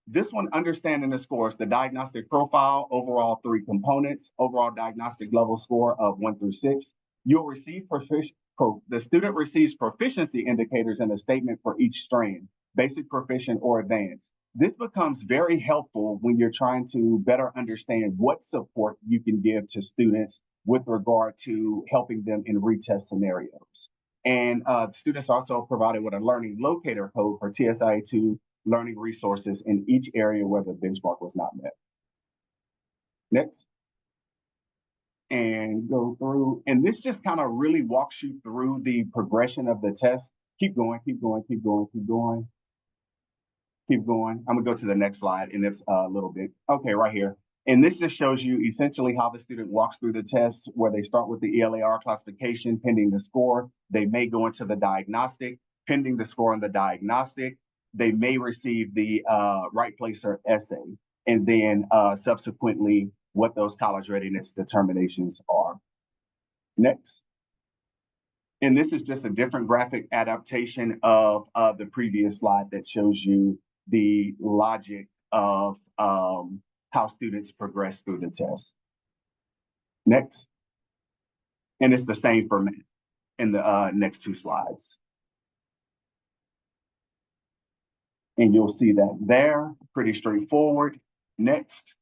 This one, understanding the scores, the diagnostic profile, overall 3 components, overall diagnostic level score of 1 through 6. You'll receive the student receives proficiency indicators in a statement for each strain, basic, proficient, or advanced. This becomes very helpful when you're trying to better understand what support you can give to students with regard to helping them in retest scenarios. And students also provided with a learning locator code for TSIA2 learning resources in each area where the benchmark was not met. Next. And go through, and this just kind of really walks you through the progression of the test. Keep going, keep going, keep going, keep going. Keep going. I'm gonna go to the next slide in this little bit. Okay, right here. And this just shows you essentially how the student walks through the test, where they start with the ELAR classification, pending the score. They may go into the diagnostic, pending the score on the diagnostic. They may receive the right placer essay, and then subsequently what those college readiness determinations are. Next. And this is just a different graphic adaptation of the previous slide that shows you the logic of how students progress through the test. Next. And it's the same for math in the next 2 slides. And you'll see that there, pretty straightforward. Next.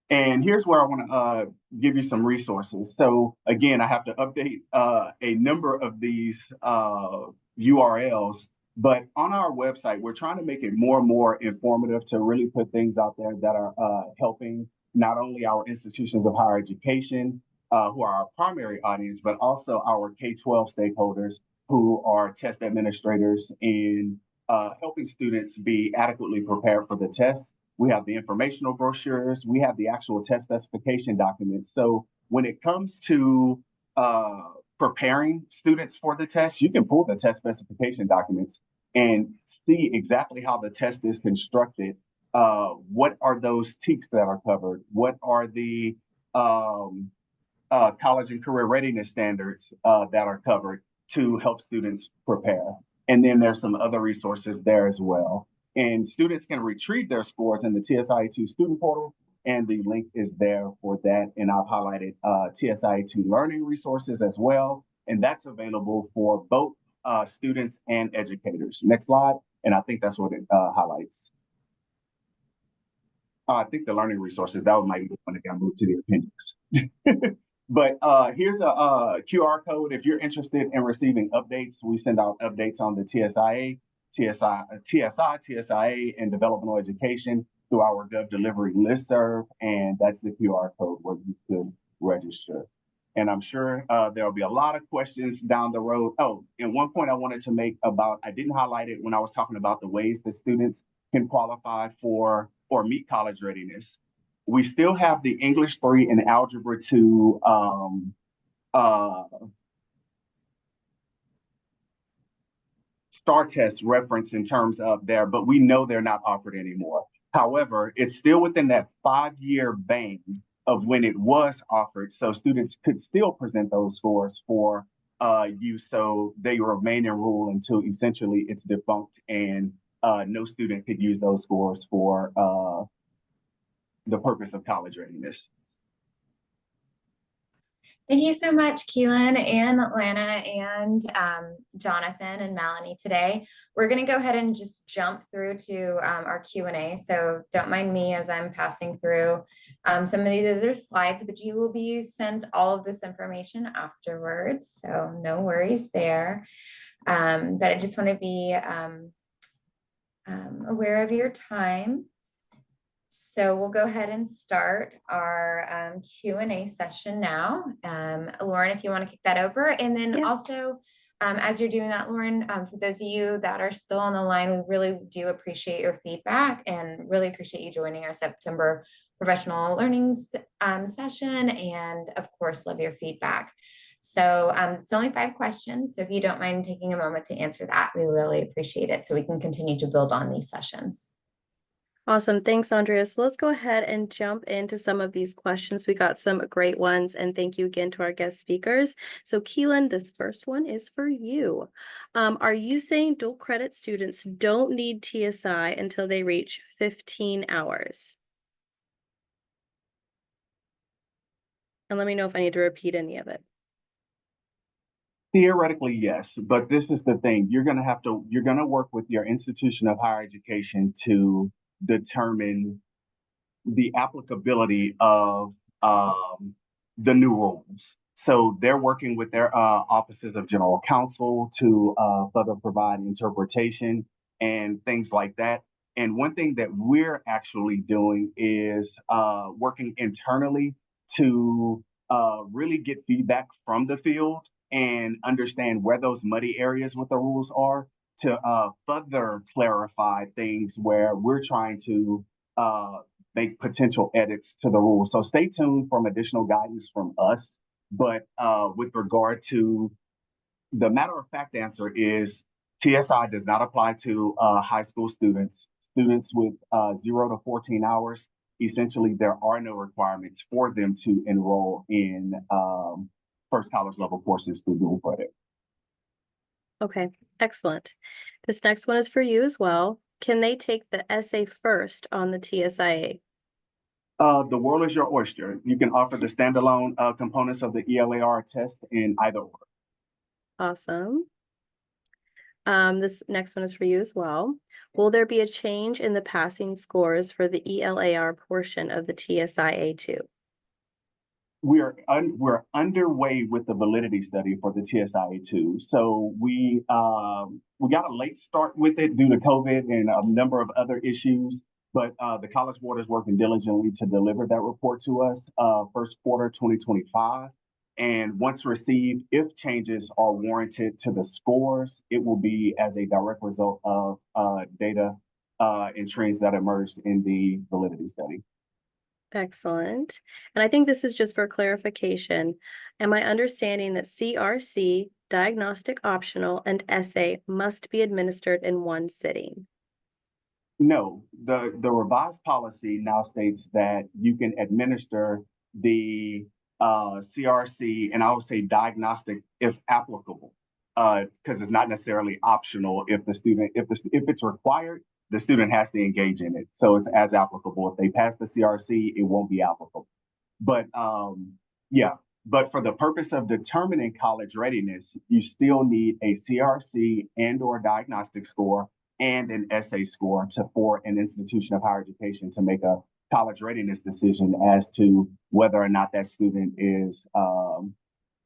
And here's where I want to give you some resources. So again, I have to update a number of these URLs, but on our website, we're trying to make it more and more informative to really put things out there that are helping not only our institutions of higher education, who are our primary audience, but also our K-12 stakeholders who are test administrators in helping students be adequately prepared for the test. We have the informational brochures. We have the actual test specification documents. So when it comes to preparing students for the test, you can pull the test specification documents and see exactly how the test is constructed. What are those TEKS that are covered? What are the college and career readiness standards that are covered to help students prepare? And then there's some other resources there as well. And students can retrieve their scores in the TSIA2 student portal, and the link is there for that. And I've highlighted TSIA2 learning resources as well, and that's available for both students and educators. Next slide, and I think that's what it highlights. I think the learning resources, that might be when it got moved to the appendix. But here's a QR code. If you're interested in receiving updates, we send out updates on the TSIA, and developmental education through our Gov Delivery listserv, and that's the QR code where you could register. And I'm sure there'll be a lot of questions down the road. Oh, and one point I wanted to make about, I didn't highlight it when I was talking about the ways that students can qualify for or meet college readiness. We still have the English 3 and Algebra 2 STAR test reference in terms of there, but we know they're not offered anymore. However, it's still within that 5-year band of when it was offered, so students could still present those scores for use, so they remain in rule until essentially it's defunct and no student could use those scores for the purpose of college readiness. Thank you so much, Keelan and Lana and Jonathan and Melanie today. We're going to go ahead and just jump through to our Q&A. So don't mind me as I'm passing through some of these other slides, but you will be sent all of this information afterwards. So no worries there. But I just want to be aware of your time. So we'll go ahead and start our Q&A session now. Lauren, if you want to kick that over. And then also, as you're doing that, Lauren, for those of you that are still on the line, we really do appreciate your feedback and really appreciate you joining our September professional learning session. And of course, love your feedback. So it's only 5 questions. So if you don't mind taking a moment to answer that, we really appreciate it so we can continue to build on these sessions. Awesome. Thanks, Andrea. So let's go ahead and jump into some of these questions. We got some great ones, and thank you again to our guest speakers. So Keelan, this first one is for you. Are you saying dual credit students don't need TSI until they reach 15 hours? And let me know if I need to repeat any of it. Theoretically, yes, but this is the thing. You're going to work with your institution of higher education to determine the applicability of the new rules. So they're working with their offices of general counsel to further provide interpretation and things like that. And one thing that we're actually doing is working internally to really get feedback from the field and understand where those muddy areas with the rules are to further clarify things where we're trying to make potential edits to the rules. So stay tuned for additional guidance from us. But with regard to the matter of fact answer is TSI does not apply to high school students. Students with 0 to 14 hours, essentially there are no requirements for them to enroll in first college level courses through dual credit. Okay, excellent. This next one is for you as well. Can they take the essay first on the TSIA? The world is your oyster. You can offer the standalone components of the ELAR test in either order. Awesome. This next one is for you as well. Will there be a change in the passing scores for the ELAR portion of the TSIA2? We're underway with the validity study for the TSIA2. So we got a late start with it due to COVID and a number of other issues, but the College Board is working diligently to deliver that report to us first quarter 2025. And once received, if changes are warranted to the scores, it will be as a direct result of data and trends that emerged in the validity study. Excellent. And I think this is just for clarification. Am I understanding that CRC diagnostic optional, and essay must be administered in one sitting? No, the revised policy now states that you can administer the CRC, and I would say diagnostic if applicable, because it's not necessarily optional. If it's required, the student has to engage in it, so it's as applicable. If they pass the CRC, it won't be applicable. But yeah, but for the purpose of determining college readiness, you still need a CRC and/or diagnostic score and an essay score for an institution of higher education to make a college readiness decision as to whether or not that student is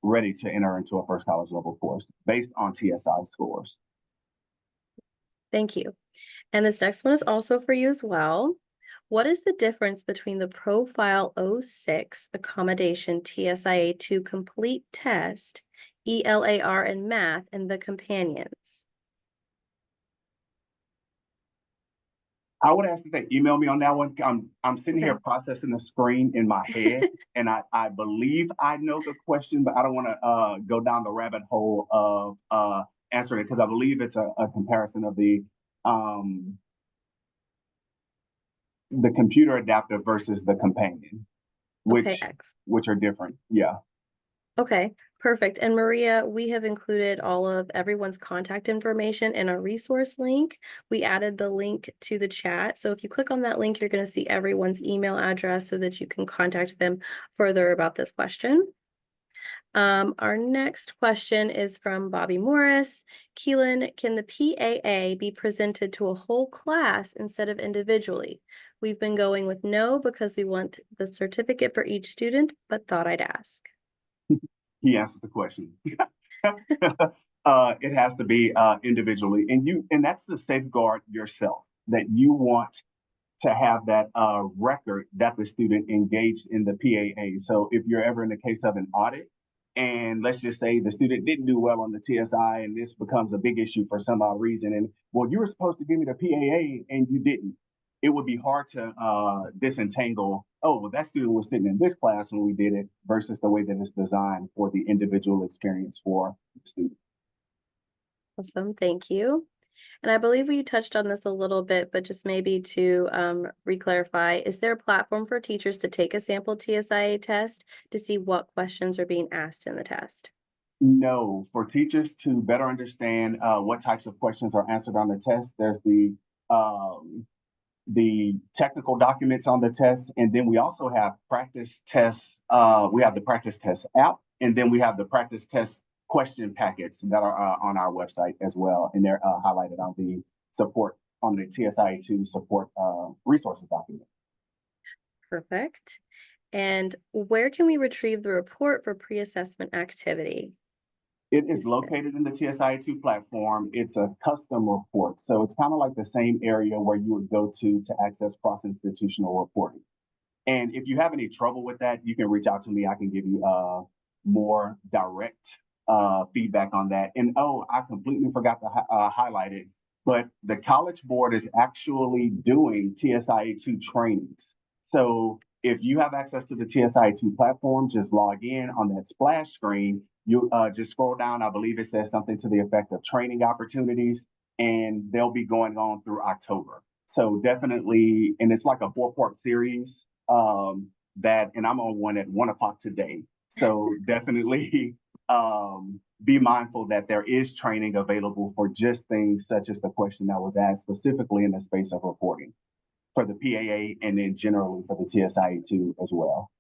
ready to enter into a first college level course based on TSI scores. Thank you. And this next one is also for you as well. What is the difference between the Profile 06 Accommodation TSIA2 Complete Test, ELAR and Math, and the companions? I would ask that they email me on that one. I'm sitting here processing the screen in my head, and I believe I know the question, but I don't want to go down the rabbit hole of answering it because I believe it's a comparison of the computer adaptive versus the companion, which are different. Yeah. Okay, perfect. And Maria, we have included all of everyone's contact information in our resource link. We added the link to the chat. So if you click on that link, you're going to see everyone's email address so that you can contact them further about this question. Our next question is from Bobby Morris. Keelan, can the PAA be presented to a whole class instead of individually? We've been going with no because we want the certificate for each student, but thought I'd ask. He answered the question. It has to be individually, and that's to safeguard yourself that you want to have that record that the student engaged in the PAA. So if you're ever in the case of an audit, and let's just say the student didn't do well on the TSI, and this becomes a big issue for some odd reason, and well, you were supposed to give me the PAA and you didn't. It would be hard to disentangle, oh, well, that student was sitting in this class when we did it versus the way that it's designed for the individual experience for the student. Awesome, thank you. And I believe we touched on this a little bit, but just maybe to re-clarify, is there a platform for teachers to take a sample TSIA test to see what questions are being asked in the test? No, for teachers to better understand what types of questions are answered on the test, there's the technical documents on the test, and then we also have practice tests. We have the practice test app, and then we have the practice test question packets that are on our website as well, and they're highlighted on the support on the TSIA2 support resources document. Perfect. And where can we retrieve the report for pre-assessment activity? It is located in the TSIA2 platform. It's a custom report. So it's kind of like the same area where you would go to access cross-institutional reporting. And if you have any trouble with that, you can reach out to me. I can give you more direct feedback on that. And oh, I completely forgot to highlight it, but the College Board is actually doing TSIA2 trainings. So if you have access to the TSIA2 platform, just log in on that splash screen. You just scroll down. I believe it says something to the effect of training opportunities, and they'll be going on through October. So definitely, and it's like a 4-part series and I'm on one at 1 o'clock today. So definitely be mindful that there is training available for just things such as the question that was asked specifically in the space of reporting for the PAA and then generally for the TSIA2 as well.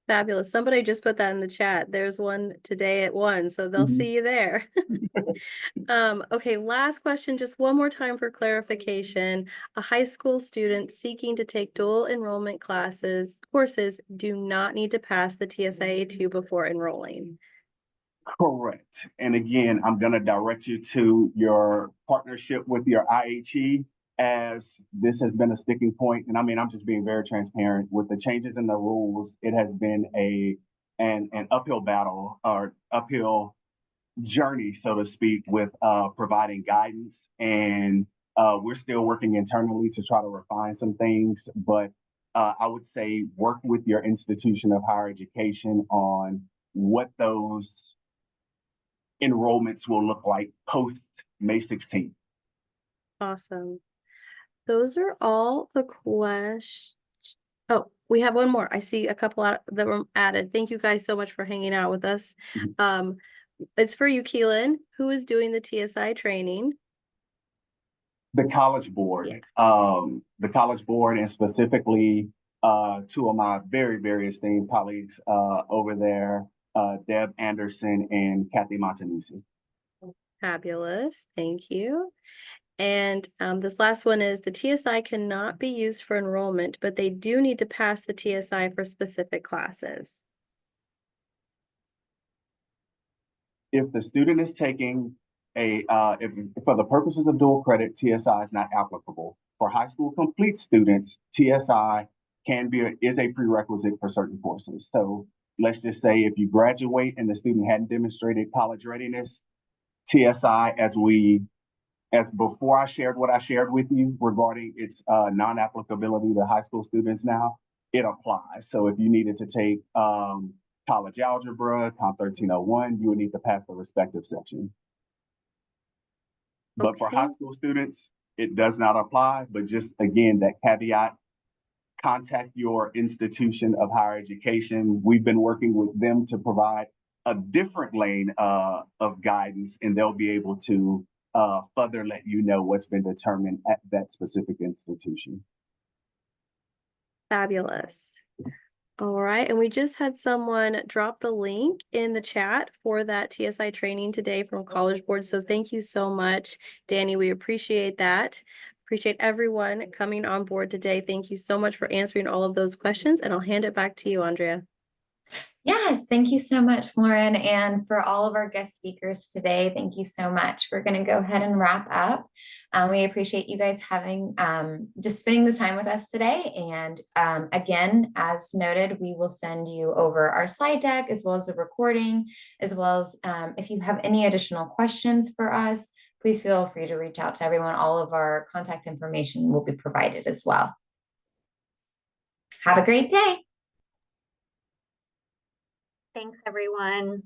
Fabulous. Somebody just put that in the chat. There's one today at 1, so they'll see you there. Okay, last question, just one more time for clarification. A high school student seeking to take dual enrollment courses do not need to pass the TSIA2 before enrolling. Correct. And again, I'm going to direct you to your partnership with your IHE, as this has been a sticking point. And I mean, I'm just being very transparent with the changes in the rules. It has been an uphill battle or uphill journey, so to speak, with providing guidance. And we're still working internally to try to refine some things. But I would say work with your institution of higher education on what those enrollments will look like post May 16th. Awesome. Those are all the questions. Oh, we have one more. I see a couple that were added. Thank you guys so much for hanging out with us. It's for you, Keelan. Who is doing the TSI training? The College Board. Yeah. The College Board, and specifically two of my very, very esteemed colleagues over there, Deb Anderson and Kathy Montanisi. Fabulous. Thank you. And this last one is the TSI cannot be used for enrollment, but they do need to pass the TSI for specific classes. If the student is taking if for the purposes of dual credit, TSI is not applicable. For high school complete students, TSI is a prerequisite for certain courses. So let's just say if you graduate and the student hadn't demonstrated college readiness, TSI, as before I shared what I shared with you regarding its non-applicability to high school students now, it applies. So if you needed to take college algebra, Comp 1301, you would need to pass the respective section. But for high school students, it does not apply. But just again, that caveat, contact your institution of higher education. We've been working with them to provide a different lane of guidance, and they'll be able to further let you know what's been determined at that specific institution. Fabulous. All right, and we just had someone drop the link in the chat for that TSI training today from College Board. So thank you so much, Danny. We appreciate that. Appreciate everyone coming on board today. Thank you so much for answering all of those questions, and I'll hand it back to you, Andrea. Yes, thank you so much, Lauren. And for all of our guest speakers today, thank you so much. We're going to go ahead and wrap up. We appreciate you guys having just spending the time with us today. And again, as noted, we will send you over our slide deck as well as a recording, as well as if you have any additional questions for us, please feel free to reach out to everyone. All of our contact information will be provided as well. Have a great day. Thanks, everyone.